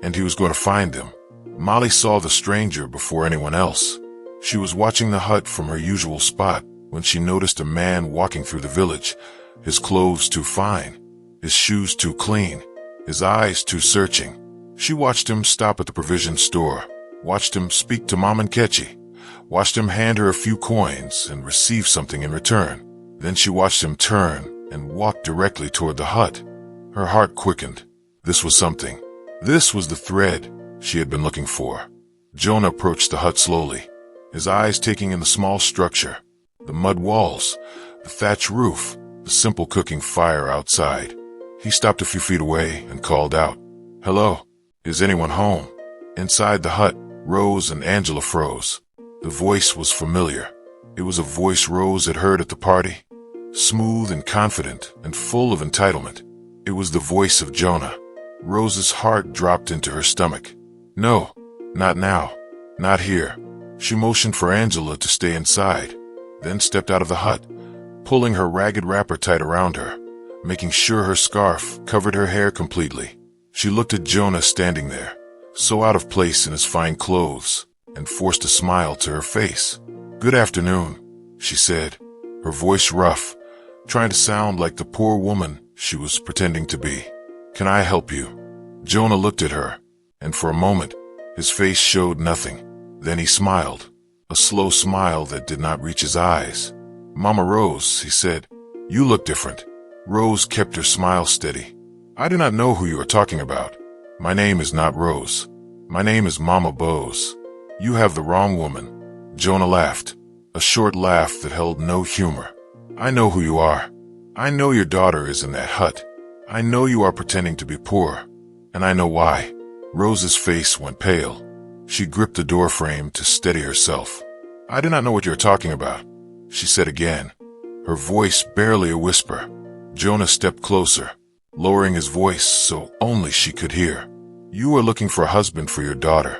and he was going to find them. Molly saw the stranger before anyone else. She was watching the hut from her usual spot when she noticed a man walking through the village, his clothes too fine, his shoes too clean, his eyes too searching. She watched him stop at the provision store, watched him speak to Mom and Ketchy, watched him hand her a few coins and receive something in return. Then she watched him turn and walk directly toward the hut. Her heart quickened. This was something. This was the thread she had been looking for. Jonah approached the hut slowly, his eyes taking in the small structure, the mud walls, the thatch roof, the simple cooking fire outside. He stopped a few feet away and called out, "Hello, is anyone home?" Inside the hut, Rose and Angela froze. The voice was familiar. It was a voice Rose had heard at the party, smooth and confident and full of entitlement. It was the voice of Jonah. Rose's heart dropped into her stomach. No, not now, not here. She motioned for Angela to stay inside, then stepped out of the hut, pulling her ragged wrapper tight around her, making sure her scarf covered her hair completely. She looked at Jonah standing there, so out of place in his fine clothes, and forced a smile to her face. "Good afternoon," she said, her voice rough, trying to sound like the poor woman she was pretending to be. "Can I help you?" Jonah looked at her, and for a moment, his face showed nothing. Then he smiled, a slow smile that did not reach his eyes. "Mama Rose," he said, "you look different." Rose kept her smile steady. "I do not know who you are talking about. My name is not Rose. My name is Mama Bose. You have the wrong woman." Jonah laughed, a short laugh that held no humor. "I know who you are. I know your daughter is in that hut. I know you are pretending to be poor, and I know why." Rose's face went pale. She gripped the door frame to steady herself. "I do not know what you are talking about," she said again, her voice barely a whisper. Jonah stepped closer, lowering his voice so only she could hear. "You are looking for a husband for your daughter,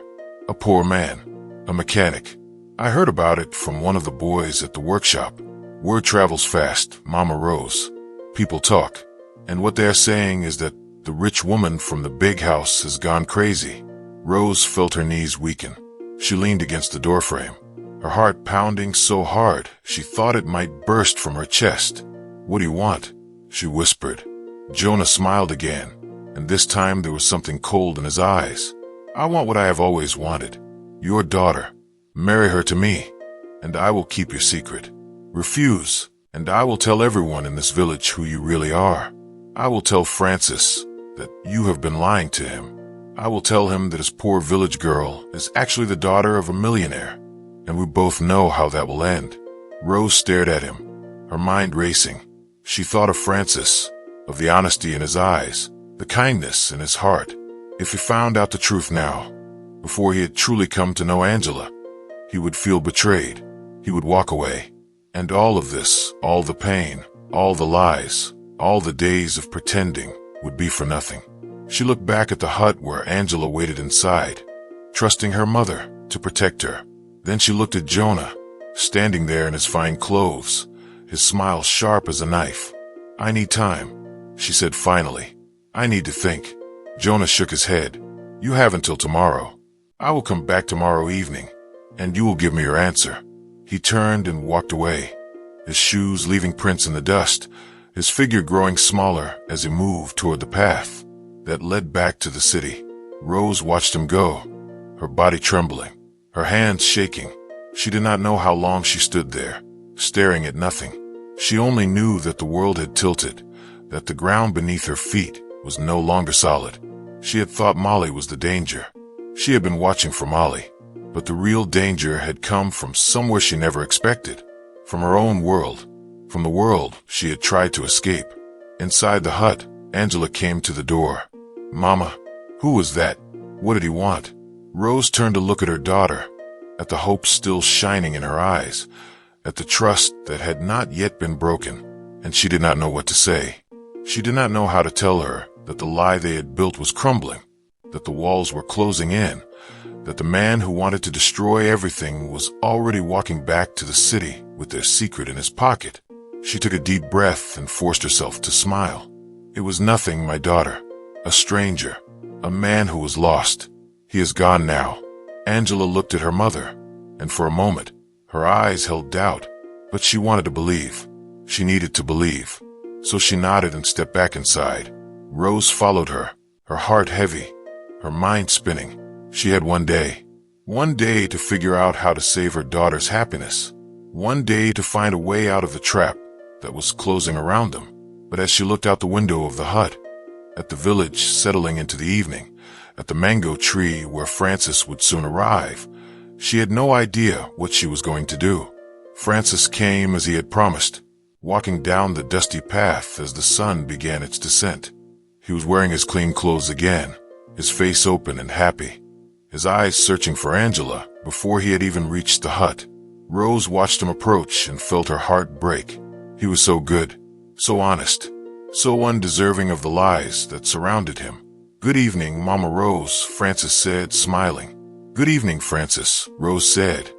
a poor man, a mechanic. I heard about it from one of the boys at the workshop. Word travels fast, Mama Rose. People talk, and what they are saying is that the rich woman from the big house has gone crazy. Rose felt her knees weaken. She leaned against the doorframe, her heart pounding so hard she thought it might burst from her chest. "What do you want?" she whispered. Jonah smiled again, and this time there was something cold in his eyes. "I want what I have always wanted. Your daughter. Marry her to me, and I will keep your secret. Refuse, and I will tell everyone in this village who you really are. I will tell Francis that you have been lying to him. I will tell him that his poor village girl is actually the daughter of a millionaire, and we both know how that will end." Rose stared at him, her mind racing. She thought of Francis, of the honesty in his eyes, the kindness in his heart. If he found out the truth now, before he had truly come to know Angela, he would feel betrayed. He would walk away. And all of this, all the pain, all the lies, all the days of pretending would be for nothing. She looked back at the hut where Angela waited inside, trusting her mother to protect her. Then she looked at Jonah, standing there in his fine clothes, his smile sharp as a knife. "I need time," she said finally. "I need to think." Jonah shook his head. "You have until tomorrow. I will come back tomorrow evening, and you will give me your answer." He turned and walked away, his shoes leaving prints in the dust, his figure growing smaller as he moved toward the path that led back to the city. Rose watched him go, her body trembling, her hands shaking. She did not know how long she stood there, staring at nothing. She only knew that the world had tilted, that the ground beneath her feet was no longer solid. She had thought Molly was the danger. She had been watching for Molly, but the real danger had come from somewhere she never expected, from her own world, from the world she had tried to escape. Inside the hut, Angela came to the door. "Mama, who was that? What did he want?" Rose turned to look at her daughter, at the hope still shining in her eyes, at the trust that had not yet been broken, and she did not know what to say. She did not know how to tell her that the lie they had built was crumbling, that the walls were closing in, that the man who wanted to destroy everything was already walking back to the city with their secret in his pocket. She took a deep breath and forced herself to smile. "It was nothing, my daughter. A stranger. A man who was lost. He is gone now." Angela looked at her mother, and for a moment, her eyes held doubt, but she wanted to believe. She needed to believe. So she nodded and stepped back inside. Rose followed her, her heart heavy, her mind spinning. She had one day to figure out how to save her daughter's happiness, one day to find a way out of the trap that was closing around them. But as she looked out the window of the hut, at the village settling into the evening, at the mango tree where Francis would soon arrive, she had no idea what she was going to do. Francis came as he had promised, walking down the dusty path as the sun began its descent. He was wearing his clean clothes again, his face open and happy, his eyes searching for Angela before he had even reached the hut. Rose watched him approach and felt her heart break. He was so good, so honest, so undeserving of the lies that surrounded him. "Good evening, Mama Rose," Francis said, smiling. "Good evening, Francis," Rose said,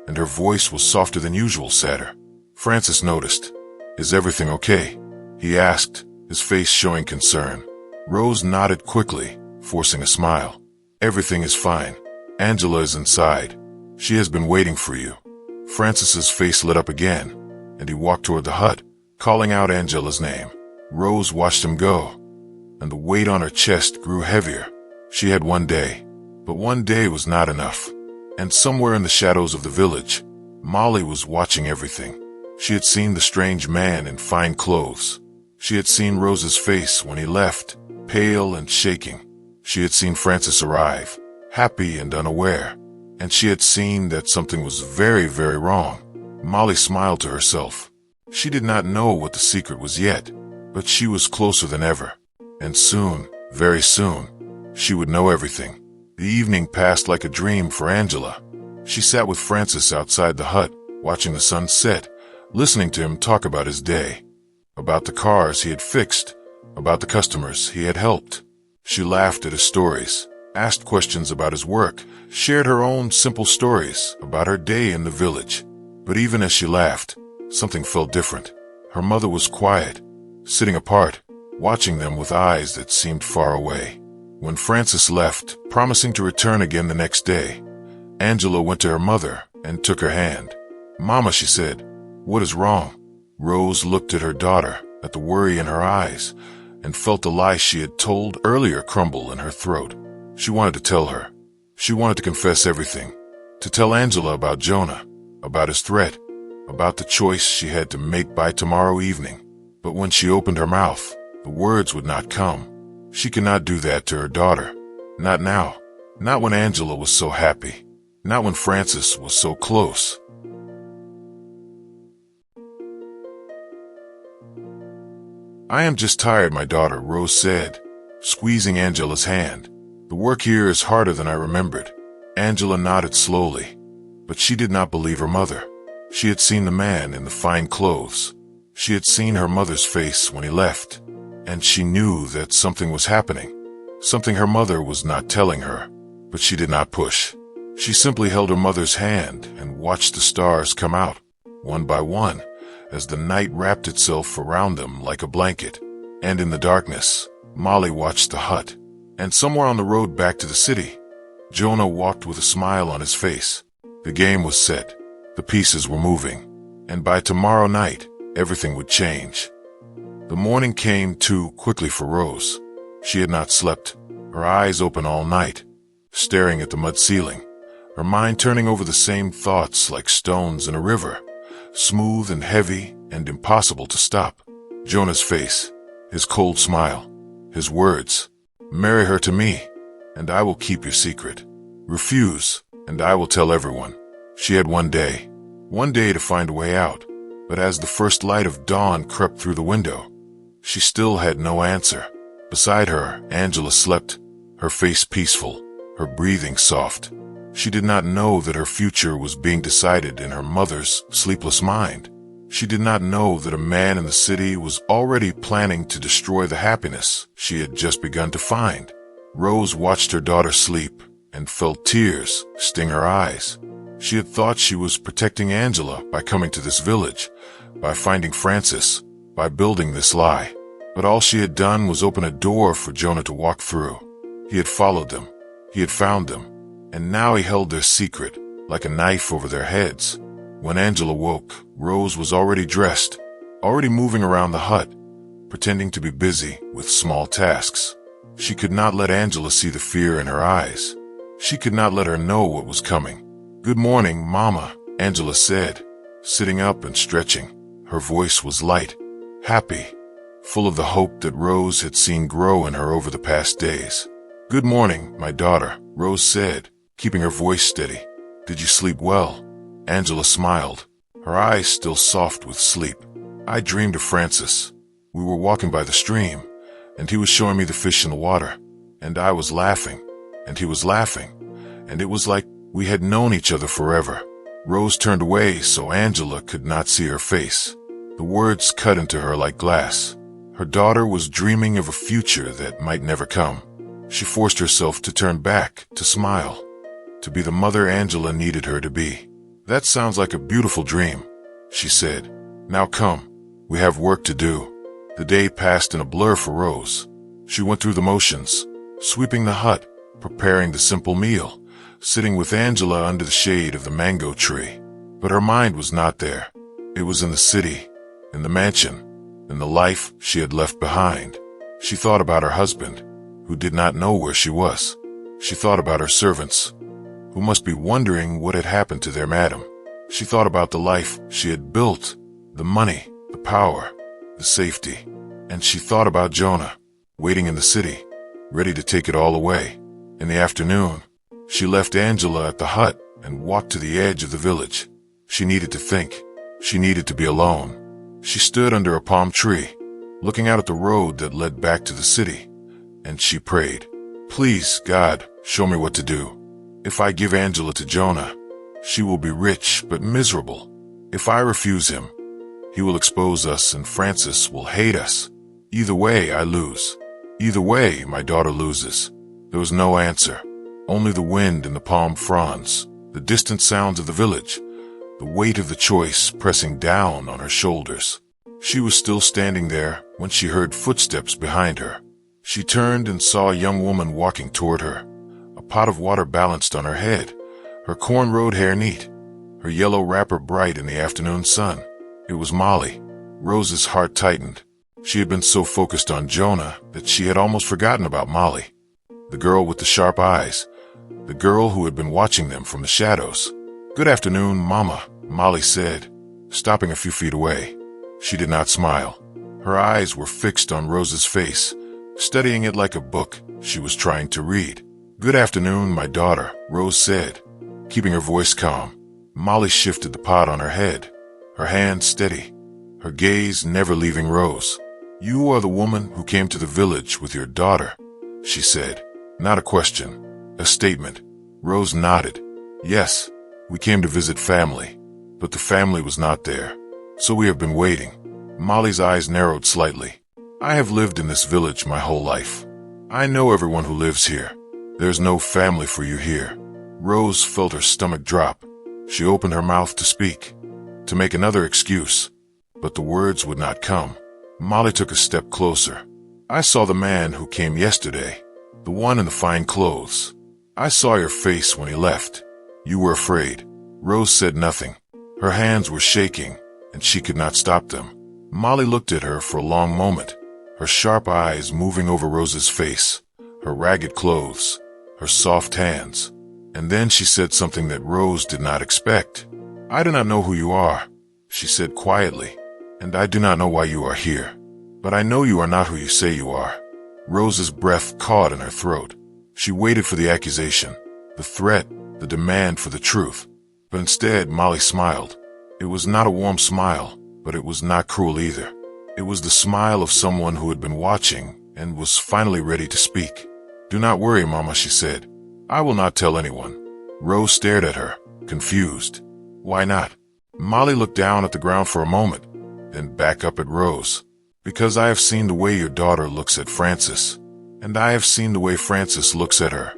and her voice was softer than usual, sadder. Francis noticed. "Is everything okay?" he asked, his face showing concern. Rose nodded quickly, forcing a smile. "Everything is fine. Angela is inside. She has been waiting for you." Francis's face lit up again, and he walked toward the hut, calling out Angela's name. Rose watched him go, and the weight on her chest grew heavier. She had one day, but one day was not enough. And somewhere in the shadows of the village, Molly was watching everything. She had seen the strange man in fine clothes. She had seen Rose's face when he left, pale and shaking. She had seen Francis arrive, happy and unaware. And she had seen that something was very, very wrong. Molly smiled to herself. She did not know what the secret was yet, but she was closer than ever. And soon, very soon, she would know everything. The evening passed like a dream for Angela. She sat with Francis outside the hut, watching the sun set, listening to him talk about his day, about the cars he had fixed, about the customers he had helped. She laughed at his stories, asked questions about his work, shared her own simple stories about her day in the village. But even as she laughed, something felt different. Her mother was quiet, sitting apart, watching them with eyes that seemed far away. When Frances left, promising to return again the next day, Angela went to her mother and took her hand. "Mama," she said, "what is wrong?" Rose looked at her daughter, at the worry in her eyes, and felt the lie she had told earlier crumble in her throat. She wanted to tell her. She wanted to confess everything, to tell Angela about Jonah, about his threat, about the choice she had to make by tomorrow evening. But when she opened her mouth, the words would not come. She could not do that to her daughter. Not now. Not when Angela was so happy. Not when Frances was so close. "I am just tired, my daughter," Rose said, squeezing Angela's hand. "The work here is harder than I remembered." Angela nodded slowly, but she did not believe her mother. She had seen the man in the fine clothes. She had seen her mother's face when he left, and she knew that something was happening, something her mother was not telling her. But she did not push. She simply held her mother's hand and watched the stars come out, one by one, as the night wrapped itself around them like a blanket. And in the darkness, Molly watched the hut. And somewhere on the road back to the city, Jonah walked with a smile on his face. The game was set. The pieces were moving. And by tomorrow night, everything would change. The morning came too quickly for Rose. She had not slept, her eyes open all night, staring at the mud ceiling, her mind turning over the same thoughts like stones in a river, smooth and heavy and impossible to stop. Jonah's face, his cold smile, his words, "Marry her to me, and I will keep your secret. Refuse, and I will tell everyone." She had one day to find a way out, but as the first light of dawn crept through the window, she still had no answer. Beside her, Angela slept, her face peaceful, her breathing soft. She did not know that her future was being decided in her mother's sleepless mind. She did not know that a man in the city was already planning to destroy the happiness she had just begun to find. Rose watched her daughter sleep and felt tears sting her eyes. She had thought she was protecting Angela by coming to this village, by finding Frances, by building this lie. But all she had done was open a door for Jonah to walk through. He had followed them. He had found them. And now he held their secret like a knife over their heads. When Angela woke, Rose was already dressed, already moving around the hut, pretending to be busy with small tasks. She could not let Angela see the fear in her eyes. She could not let her know what was coming. "Good morning, Mama," Angela said, sitting up and stretching. Her voice was light, happy, full of the hope that Rose had seen grow in her over the past days. "Good morning, my daughter," Rose said, keeping her voice steady. "Did you sleep well?" Angela smiled, her eyes still soft with sleep. "I dreamed of Francis. We were walking by the stream, and he was showing me the fish in the water, and I was laughing, and he was laughing, and it was like we had known each other forever." Rose turned away so Angela could not see her face. The words cut into her like glass. Her daughter was dreaming of a future that might never come. She forced herself to turn back, to smile, to be the mother Angela needed her to be. "That sounds like a beautiful dream," she said. "Now come, we have work to do." The day passed in a blur for Rose. She went through the motions, sweeping the hut, preparing the simple meal, sitting with Angela under the shade of the mango tree. But her mind was not there. It was in the city, in the mansion, in the life she had left behind. She thought about her husband, who did not know where she was. She thought about her servants, who must be wondering what had happened to their madam. She thought about the life she had built, the money, the power, the safety. And she thought about Jonah, waiting in the city, ready to take it all away. In the afternoon, she left Angela at the hut and walked to the edge of the village. She needed to think. She needed to be alone. She stood under a palm tree, looking out at the road that led back to the city, and she prayed, "Please, God, show me what to do. If I give Angela to Jonah, she will be rich but miserable. If I refuse him, he will expose us and Frances will hate us. Either way, I lose. Either way, my daughter loses." There was no answer, only the wind in the palm fronds, the distant sounds of the village, the weight of the choice pressing down on her shoulders. She was still standing there when she heard footsteps behind her. She turned and saw a young woman walking toward her, a pot of water balanced on her head, her cornrowed hair neat, her yellow wrapper bright in the afternoon sun. It was Molly. Rose's heart tightened. She had been so focused on Jonah that she had almost forgotten about Molly. The girl with the sharp eyes, the girl who had been watching them from the shadows. "Good afternoon, Mama," Molly said, stopping a few feet away. She did not smile. Her eyes were fixed on Rose's face, studying it like a book she was trying to read. "Good afternoon, my daughter," Rose said, keeping her voice calm. Molly shifted the pot on her head, her hand steady, her gaze never leaving Rose. "You are the woman who came to the village with your daughter," she said. Not a question, a statement. Rose nodded. "Yes, we came to visit family, but the family was not there, so we have been waiting." Molly's eyes narrowed slightly. "I have lived in this village my whole life. I know everyone who lives here. There's no family for you here." Rose felt her stomach drop. She opened her mouth to speak, to make another excuse, but the words would not come. Molly took a step closer. "I saw the man who came yesterday, the one in the fine clothes. I saw your face when he left. You were afraid." Rose said nothing. Her hands were shaking, and she could not stop them. Molly looked at her for a long moment, her sharp eyes moving over Rose's face, her ragged clothes, her soft hands. And then she said something that Rose did not expect. "I do not know who you are," she said quietly, "and I do not know why you are here. But I know you are not who you say you are." Rose's breath caught in her throat. She waited for the accusation, the threat, the demand for the truth. But instead, Molly smiled. It was not a warm smile, but it was not cruel either. It was the smile of someone who had been watching and was finally ready to speak. "Do not worry, Mama," she said. "I will not tell anyone." Rose stared at her, confused. "Why not?" Molly looked down at the ground for a moment, then back up at Rose. "Because I have seen the way your daughter looks at Francis, and I have seen the way Francis looks at her.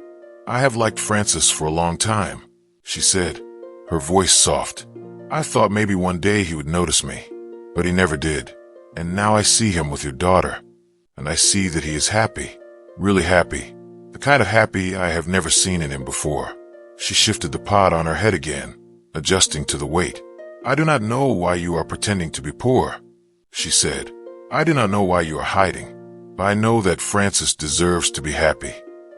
I have liked Francis for a long time," she said, her voice soft. "I thought maybe one day he would notice me, but he never did. And now I see him with your daughter, and I see that he is happy, really happy, the kind of happy I have never seen in him before." She shifted the pot on her head again, adjusting to the weight. "I do not know why you are pretending to be poor," she said. "I do not know why you are hiding, but I know that Francis deserves to be happy,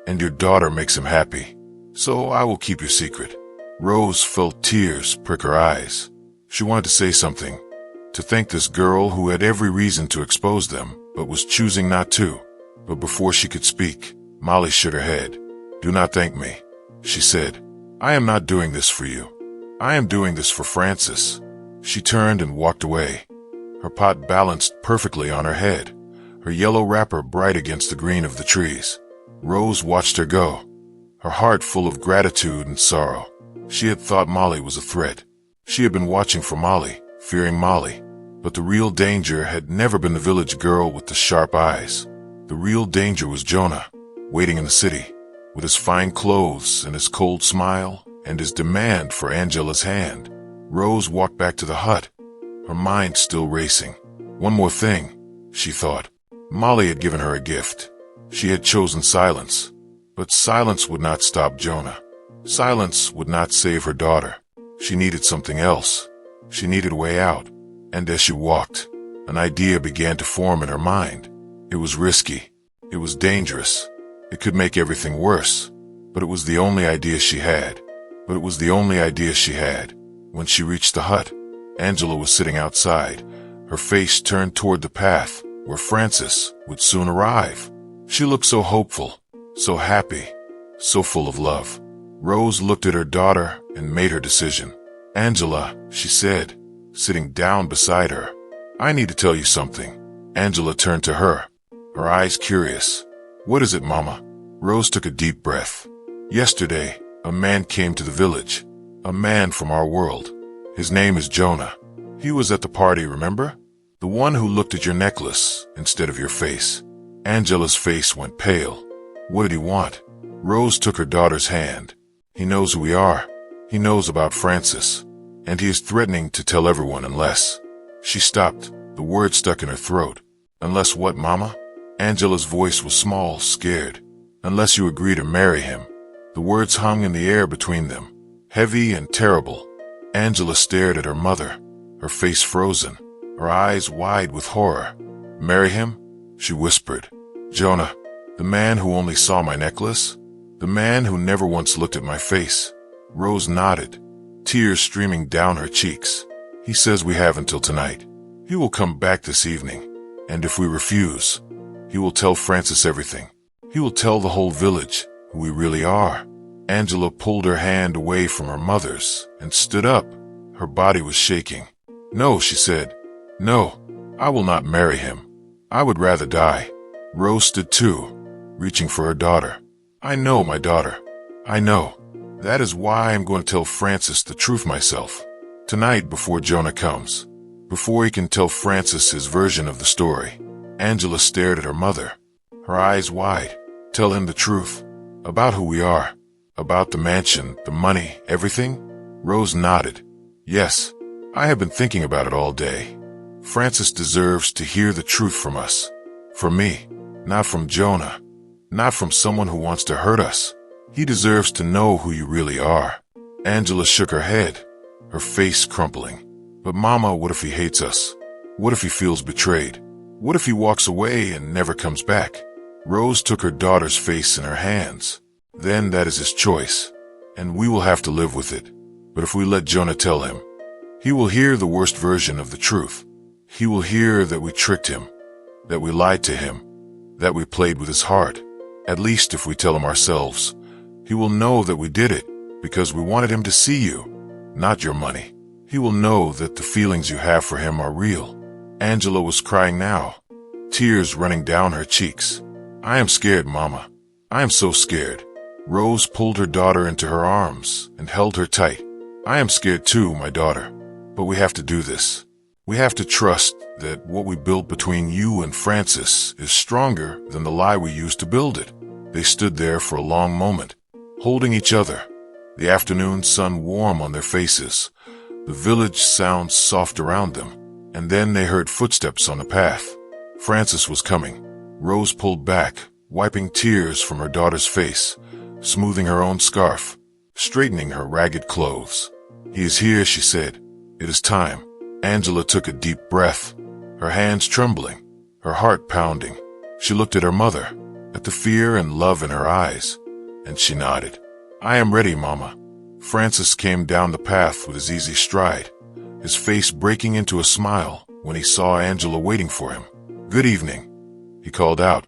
and your daughter makes him happy. So I will keep your secret." Rose felt tears prick her eyes. She wanted to say something, to thank this girl who had every reason to expose them, but was choosing not to. But before she could speak, Molly shook her head. "Do not thank me," she said. "I am not doing this for you. I am doing this for Francis." She turned and walked away, her pot balanced perfectly on her head, her yellow wrapper bright against the green of the trees. Rose watched her go, her heart full of gratitude and sorrow. She had thought Molly was a threat. She had been watching for Molly, fearing Molly. But the real danger had never been the village girl with the sharp eyes. The real danger was Jonah, waiting in the city, with his fine clothes and his cold smile and his demand for Angela's hand. Rose walked back to the hut, her mind still racing. One more thing, she thought. Molly had given her a gift. She had chosen silence, but silence would not stop Jonah. Silence would not save her daughter. She needed something else. She needed a way out. And as she walked, an idea began to form in her mind. It was risky. It was dangerous. It could make everything worse. But it was the only idea she had. When she reached the hut, Angela was sitting outside, her face turned toward the path where Francis would soon arrive. She looked so hopeful, so happy, so full of love. Rose looked at her daughter and made her decision. "Angela," she said, sitting down beside her, "I need to tell you something." Angela turned to her, her eyes curious. "What is it, Mama?" Rose took a deep breath. "Yesterday, a man came to the village, a man from our world. His name is Jonah. He was at the party, remember? The one who looked at your necklace instead of your face." Angela's face went pale. "What did he want?" Rose took her daughter's hand. He knows who we are. He knows about Francis. And he is threatening to tell everyone unless. She stopped, the word stuck in her throat. Unless what, Mama? Angela's voice was small, scared. Unless you agree to marry him. The words hung in the air between them, heavy and terrible. Angela stared at her mother, her face frozen, her eyes wide with horror. Marry him? She whispered. Jonah, the man who only saw my necklace? The man who never once looked at my face? Rose nodded, tears streaming down her cheeks. He says we have until tonight. He will come back this evening, and if we refuse, he will tell Francis everything. He will tell the whole village who we really are. Angela pulled her hand away from her mother's and stood up. Her body was shaking. No, she said. No, I will not marry him. I would rather die. Rose stood too, reaching for her daughter. I know, my daughter. I know. That is why I'm going to tell Francis the truth myself. Tonight before Jonah comes. Before he can tell Francis his version of the story. Angela stared at her mother, her eyes wide. Tell him the truth. About who we are. About the mansion, the money, everything? Rose nodded. Yes, I have been thinking about it all day. Francis deserves to hear the truth from us. From me, not from Jonah. Not from someone who wants to hurt us. He deserves to know who you really are. Angela shook her head, her face crumpling. But Mama, what if he hates us? What if he feels betrayed? What if he walks away and never comes back? Rose took her daughter's face in her hands. Then that is his choice, and we will have to live with it. But if we let Jonah tell him, he will hear the worst version of the truth. He will hear that we tricked him, that we lied to him, that we played with his heart. At least if we tell him ourselves, he will know that we did it because we wanted him to see you, not your money. He will know that the feelings you have for him are real. Angela was crying now, tears running down her cheeks. I am scared, Mama. I am so scared. Rose pulled her daughter into her arms and held her tight. I am scared too, my daughter. But we have to do this. We have to trust that what we built between you and Francis is stronger than the lie we used to build it. They stood there for a long moment, holding each other, the afternoon sun warm on their faces, the village sounds soft around them, and then they heard footsteps on the path. Francis was coming. Rose pulled back, wiping tears from her daughter's face, smoothing her own scarf, straightening her ragged clothes. He is here, she said. It is time. Angela took a deep breath, her hands trembling, her heart pounding. She looked at her mother, at the fear and love in her eyes, and she nodded. I am ready, Mama. Francis came down the path with his easy stride, his face breaking into a smile when he saw Angela waiting for him. Good evening, he called out,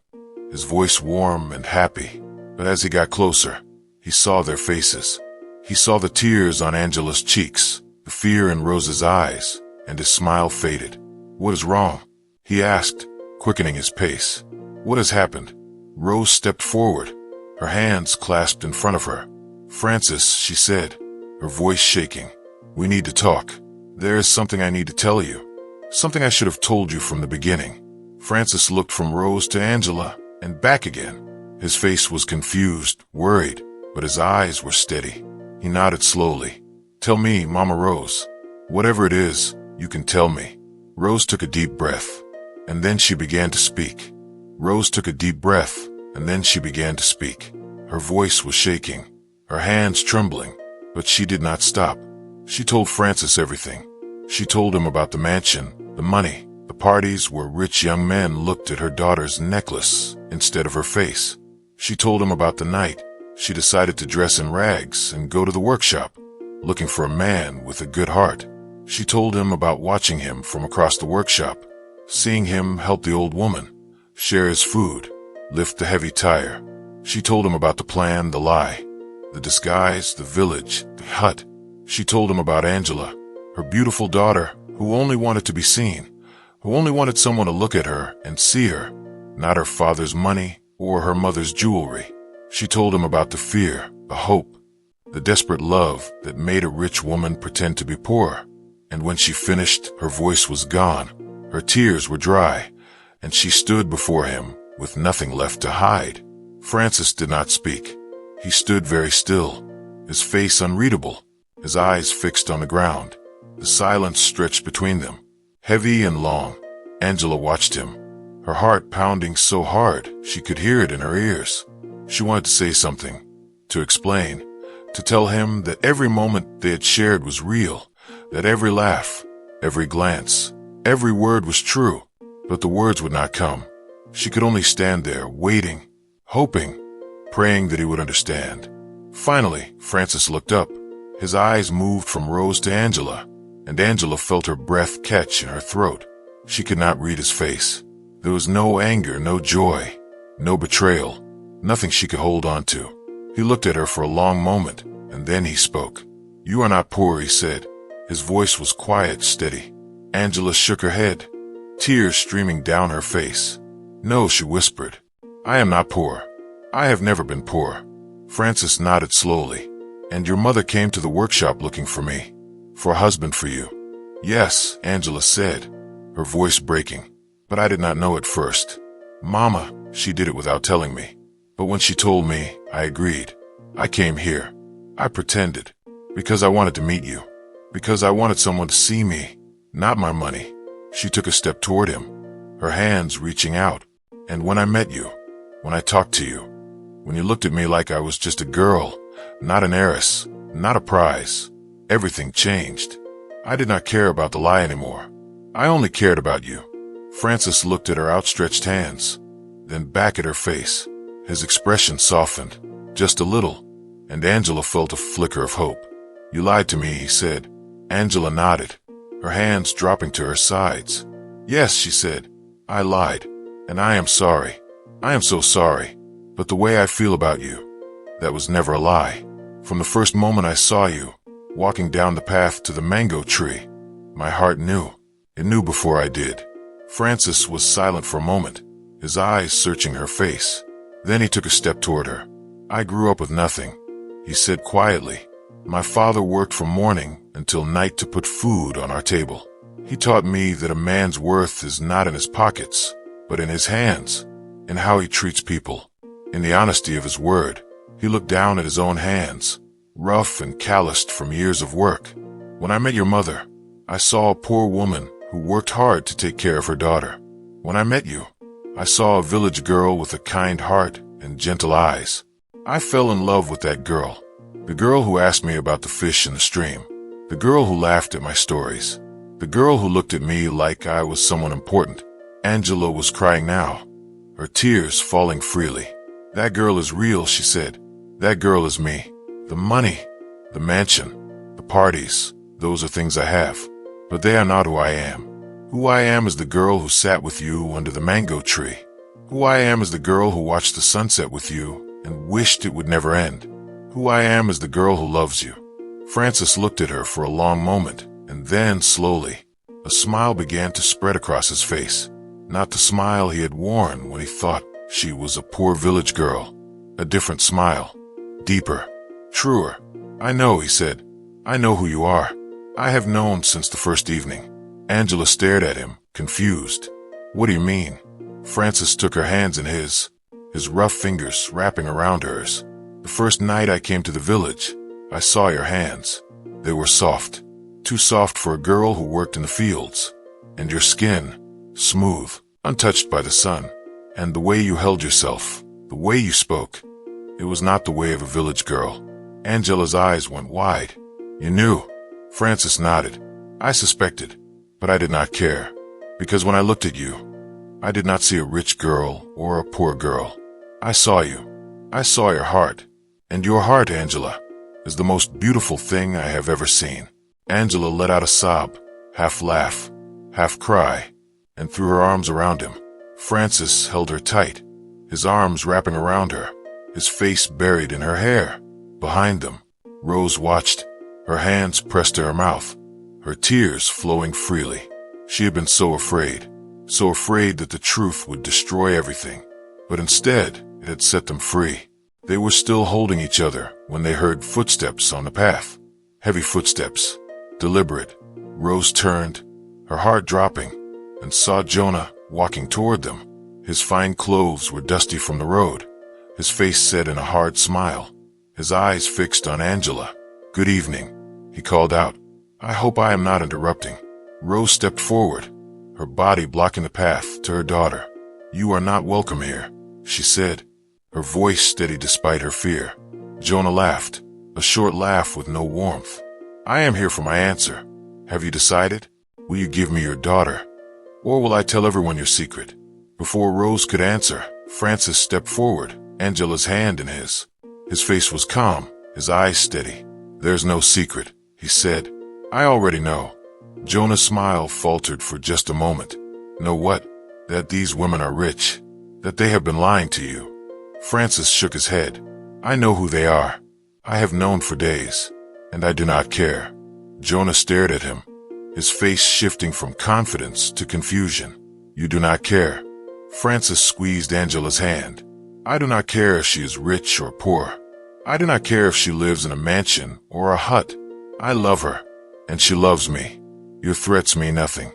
his voice warm and happy. But as he got closer, he saw their faces. He saw the tears on Angela's cheeks, the fear in Rose's eyes, and his smile faded. What is wrong? He asked, quickening his pace. What has happened? Rose stepped forward, her hands clasped in front of her. Francis, she said, her voice shaking. We need to talk. There is something I need to tell you. Something I should have told you from the beginning. Francis looked from Rose to Angela and back again. His face was confused, worried, but his eyes were steady. He nodded slowly. Tell me, Mama Rose. Whatever it is, you can tell me. Rose took a deep breath, and then she began to speak. Rose took a deep breath, and then she began to speak. Her voice was shaking, her hands trembling, but she did not stop. She told Francis everything. She told him about the mansion, the money, the parties where rich young men looked at her daughter's necklace instead of her face. She told him about the night she decided to dress in rags and go to the workshop, looking for a man with a good heart. She told him about watching him from across the workshop, seeing him help the old woman, share his food, lift the heavy tire. She told him about the plan, the lie, the disguise, the village, the hut. She told him about Angela, her beautiful daughter who only wanted to be seen, who only wanted someone to look at her and see her, not her father's money or her mother's jewelry. She told him about the fear, the hope, the desperate love that made a rich woman pretend to be poor. And when she finished, her voice was gone, her tears were dry, and she stood before him with nothing left to hide. Francis did not speak. He stood very still, his face unreadable, his eyes fixed on the ground. The silence stretched between them, heavy and long. Angela watched him, her heart pounding so hard she could hear it in her ears. She wanted to say something, to explain, to tell him that every moment they had shared was real, that every laugh, every glance, every word was true, but the words would not come. She could only stand there, waiting, hoping, praying that he would understand. Finally, Francis looked up. His eyes moved from Rose to Angela, and Angela felt her breath catch in her throat. She could not read his face. There was no anger, no joy, no betrayal, nothing she could hold on to. He looked at her for a long moment, and then he spoke. "You are not poor," he said. His voice was quiet, steady. Angela shook her head, tears streaming down her face. "No," she whispered. "I am not poor. I have never been poor." Francis nodded slowly. "And your mother came to the workshop looking for me, for a husband for you." "Yes," Angela said, her voice breaking. "But I did not know at first. Mama, she did it without telling me. But when she told me, I agreed. I came here. I pretended. Because I wanted to meet you. Because I wanted someone to see me, not my money." She took a step toward him, her hands reaching out. "And when I met you, when I talked to you, when you looked at me like I was just a girl, not an heiress, not a prize, everything changed. I did not care about the lie anymore. I only cared about you." Francis looked at her outstretched hands, then back at her face. His expression softened, just a little, and Angela felt a flicker of hope. "You lied to me," he said. Angela nodded, her hands dropping to her sides. "Yes," she said, "I lied, and I am sorry. I am so sorry. But the way I feel about you, that was never a lie. From the first moment I saw you, walking down the path to the mango tree, my heart knew. It knew before I did." Francis was silent for a moment, his eyes searching her face. Then he took a step toward her. "I grew up with nothing," he said quietly. "My father worked from morning until night to put food on our table. He taught me that a man's worth is not in his pockets, but in his hands, in how he treats people, in the honesty of his word." He looked down at his own hands, rough and calloused from years of work. "When I met your mother, I saw a poor woman who worked hard to take care of her daughter. When I met you, I saw a village girl with a kind heart and gentle eyes. I fell in love with that girl. The girl who asked me about the fish in the stream. The girl who laughed at my stories. The girl who looked at me like I was someone important." Angela was crying now, her tears falling freely. "That girl is real," she said. "That girl is me. The money, the mansion, the parties, those are things I have. But they are not who I am. Who I am is the girl who sat with you under the mango tree. Who I am is the girl who watched the sunset with you and wished it would never end. Who I am is the girl who loves you." Francis looked at her for a long moment, and then, slowly, a smile began to spread across his face. Not the smile he had worn when he thought she was a poor village girl. A different smile. Deeper. Truer. "I know," he said. "I know who you are. I have known since the first evening." Angela stared at him, confused. "What do you mean?" Francis took her hands in his rough fingers wrapping around hers. "The first night I came to the village, I saw your hands. They were soft. Too soft for a girl who worked in the fields. And your skin, smooth, untouched by the sun. And the way you held yourself, the way you spoke, it was not the way of a village girl." Angela's eyes went wide. "You knew?" Francis nodded. "I suspected, but I did not care. Because when I looked at you, I did not see a rich girl or a poor girl. I saw you. I saw your heart. And your heart, Angela, is the most beautiful thing I have ever seen." Angela let out a sob, half laugh, half cry, and threw her arms around him. Francis held her tight, his arms wrapping around her, his face buried in her hair. Behind them, Rose watched, her hands pressed to her mouth, her tears flowing freely. She had been so afraid that the truth would destroy everything. But instead, it had set them free. They were still holding each other when they heard footsteps on the path. Heavy footsteps, deliberate. Rose turned, her heart dropping, and saw Jonah walking toward them. His fine clothes were dusty from the road, his face set in a hard smile. his eyes fixed on Angela. "Good evening," he called out. "I hope I am not interrupting." Rose stepped forward, her body blocking the path to her daughter. "You are not welcome here," she said, her voice steady despite her fear. Jonah laughed, a short laugh with no warmth. "I am here for my answer. Have you decided? Will you give me your daughter? Or will I tell everyone your secret?" Before Rose could answer, Francis stepped forward, Angela's hand in his. His face was calm, his eyes steady. "There's no secret," he said. "I already know." Jonah's smile faltered for just a moment. "Know what? That these women are rich. That they have been lying to you." Francis shook his head. "I know who they are. I have known for days, and I do not care." Jonah stared at him, his face shifting from confidence to confusion. "You do not care?" Francis squeezed Angela's hand. "I do not care if she is rich or poor. I do not care if she lives in a mansion or a hut. I love her, and she loves me. Your threats mean nothing."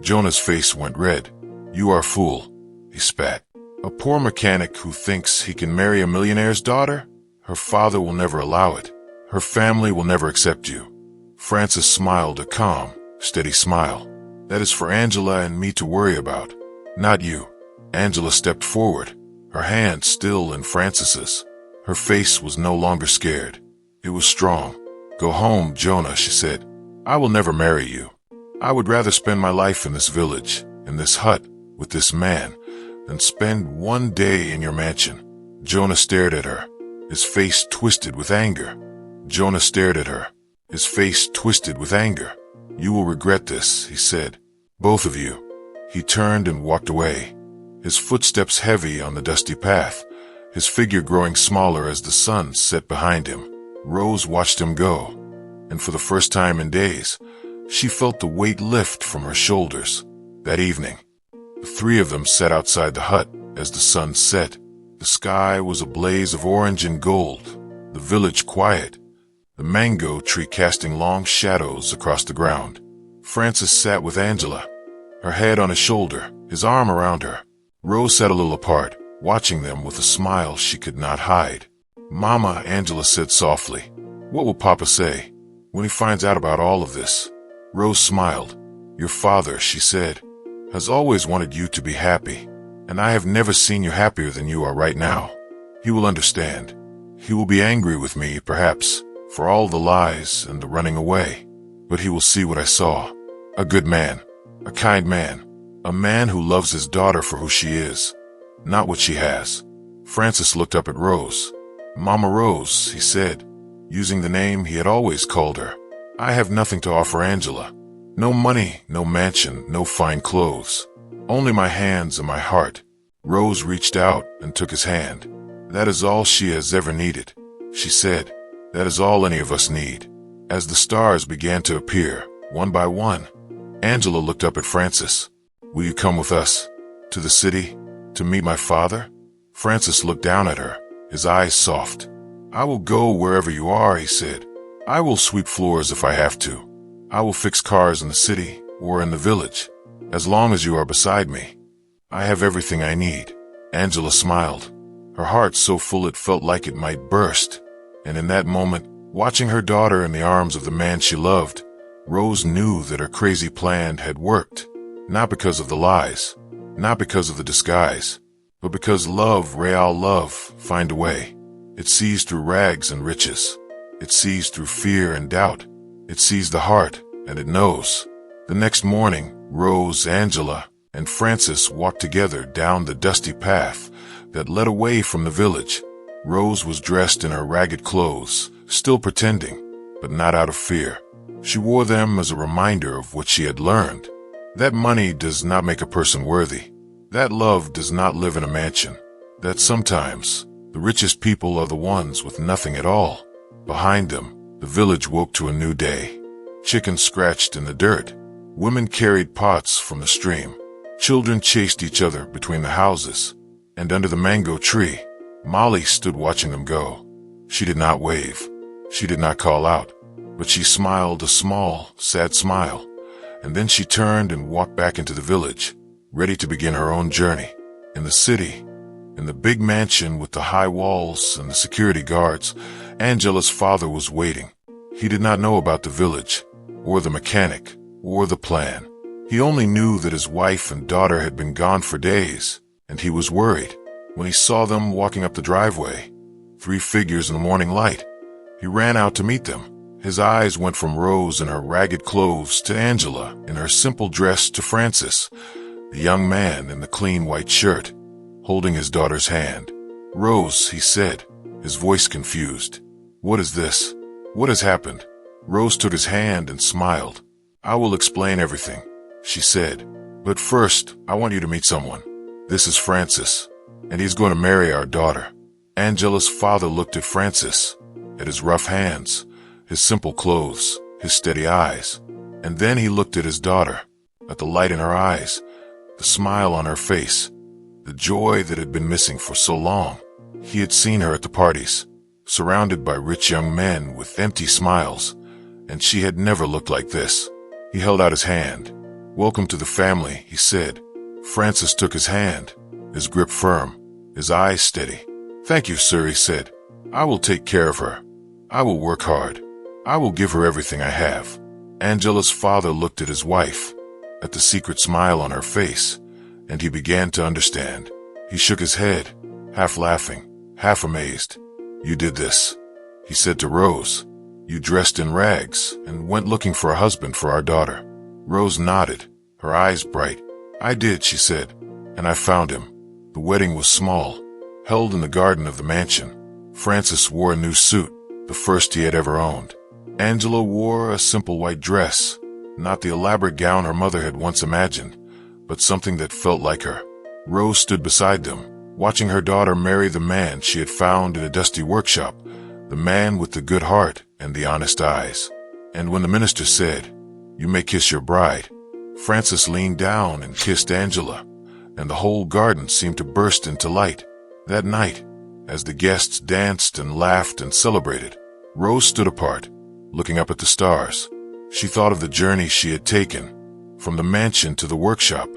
Jonah's face went red. "You are a fool," he spat. "A poor mechanic who thinks he can marry a millionaire's daughter? Her father will never allow it. Her family will never accept you." Francis smiled a calm, steady smile. "That is for Angela and me to worry about, not you." Angela stepped forward, her hand still in Francis's. Her face was no longer scared. It was strong. "Go home, Jonah," she said. "I will never marry you. I would rather spend my life in this village, in this hut, with this man, than spend one day in your mansion." Jonah stared at her, his face twisted with anger. Jonah stared at her, his face twisted with anger. "You will regret this," he said. "Both of you." He turned and walked away, his footsteps heavy on the dusty path, his figure growing smaller as the sun set behind him. Rose watched him go, and for the first time in days, she felt the weight lift from her shoulders. That evening, the three of them sat outside the hut as the sun set. The sky was a blaze of orange and gold, the village quiet, the mango tree casting long shadows across the ground. Francis sat with Angela, her head on his shoulder, his arm around her. Rose sat a little apart, watching them with a smile she could not hide. "Mama," Angela said softly, "what will Papa say when he finds out about all of this?" Rose smiled. "Your father," she said, "has always wanted you to be happy, and I have never seen you happier than you are right now. He will understand. He will be angry with me, perhaps, for all the lies and the running away, but he will see what I saw. A good man, a kind man, a man who loves his daughter for who she is, not what she has." Francis looked up at Rose. "Mama Rose," he said, using the name he had always called her. "I have nothing to offer Angela. No money, no mansion, no fine clothes. Only my hands and my heart." Rose reached out and took his hand. "That is all she has ever needed," she said. "That is all any of us need." As the stars began to appear, one by one, Angela looked up at Francis. "Will you come with us? To the city? To meet my father?" Francis looked down at her, his eyes soft. "I will go wherever you are," he said. "I will sweep floors if I have to. I will fix cars in the city or in the village, as long as you are beside me. I have everything I need." Angela smiled, her heart so full it felt like it might burst. And in that moment, watching her daughter in the arms of the man she loved, Rose knew that her crazy plan had worked. Not because of the lies, not because of the disguise, but because love, real love, find a way. It sees through rags and riches. It sees through fear and doubt. It sees the heart, and it knows. The next morning, Rose, Angela, and Francis walked together down the dusty path that led away from the village. Rose was dressed in her ragged clothes, still pretending, but not out of fear. She wore them as a reminder of what she had learned. That money does not make a person worthy. That love does not live in a mansion. That sometimes, the richest people are the ones with nothing at all. Behind them, the village woke to a new day. Chickens scratched in the dirt. Women carried pots from the stream. Children chased each other between the houses. And under the mango tree, Molly stood watching them go. She did not wave. She did not call out. But she smiled a small, sad smile. And then she turned and walked back into the village, ready to begin her own journey. In the city, In the big mansion with the high walls and the security guards, Angela's father was waiting. He did not know about the village, or the mechanic, or the plan. He only knew that his wife and daughter had been gone for days, and he was worried. When he saw them walking up the driveway, 3 figures in the morning light, he ran out to meet them. His eyes went from Rose in her ragged clothes to Angela in her simple dress to Francis, the young man in the clean white shirt, holding his daughter's hand. "Rose," he said, his voice confused. "What is this? What has happened?" Rose took his hand and smiled. "I will explain everything," she said. "But first, I want you to meet someone. This is Francis, and he's going to marry our daughter." Angela's father looked at Francis, at his rough hands, his simple clothes, his steady eyes. And then he looked at his daughter, at the light in her eyes, the smile on her face, the joy that had been missing for so long. He had seen her at the parties, surrounded by rich young men with empty smiles, and she had never looked like this. He held out his hand. "Welcome to the family," he said. Francis took his hand, his grip firm, his eyes steady. "Thank you, sir," he said. "I will take care of her. I will work hard. I will give her everything I have." Angela's father looked at his wife, at the secret smile on her face, and he began to understand. He shook his head, half laughing, half amazed. "You did this," he said to Rose. "You dressed in rags and went looking for a husband for our daughter." Rose nodded, her eyes bright. "I did," she said, "and I found him." The wedding was small, held in the garden of the mansion. Francis wore a new suit, the first he had ever owned. Angela wore a simple white dress, not the elaborate gown her mother had once imagined, but something that felt like her. Rose stood beside them, watching her daughter marry the man she had found in a dusty workshop, the man with the good heart and the honest eyes. And when the minister said, "You may kiss your bride," Francis leaned down and kissed Angela, and the whole garden seemed to burst into light. That night, as the guests danced and laughed and celebrated, Rose stood apart, looking up at the stars. She thought of the journey she had taken, from the mansion to the workshop,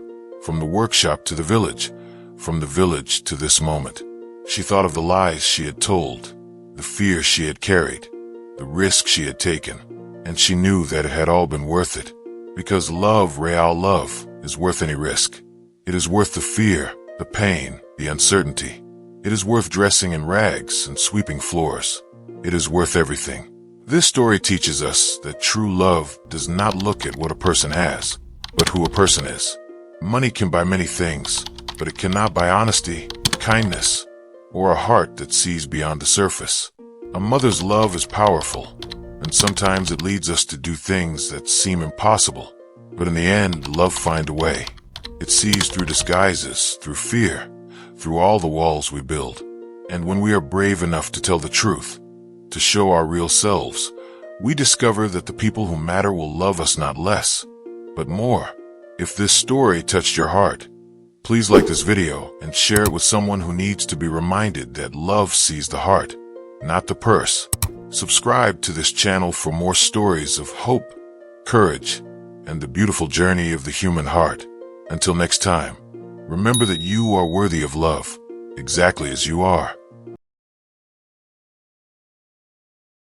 from the workshop to the village, from the village to this moment. She thought of the lies she had told, the fear she had carried, the risk she had taken, and she knew that it had all been worth it, because love, real love, is worth any risk. It is worth the fear, the pain, the uncertainty. It is worth dressing in rags and sweeping floors. It is worth everything. This story teaches us that true love does not look at what a person has, but who a person is. Money can buy many things, but it cannot buy honesty, kindness, or a heart that sees beyond the surface. A mother's love is powerful, and sometimes it leads us to do things that seem impossible. But in the end, love finds a way. It sees through disguises, through fear, through all the walls we build. And when we are brave enough to tell the truth, to show our real selves, we discover that the people who matter will love us not less, but more. If this story touched your heart, please like this video and share it with someone who needs to be reminded that love sees the heart, not the purse. Subscribe to this channel for more stories of hope, courage, and the beautiful journey of the human heart. Until next time, remember that you are worthy of love, exactly as you are.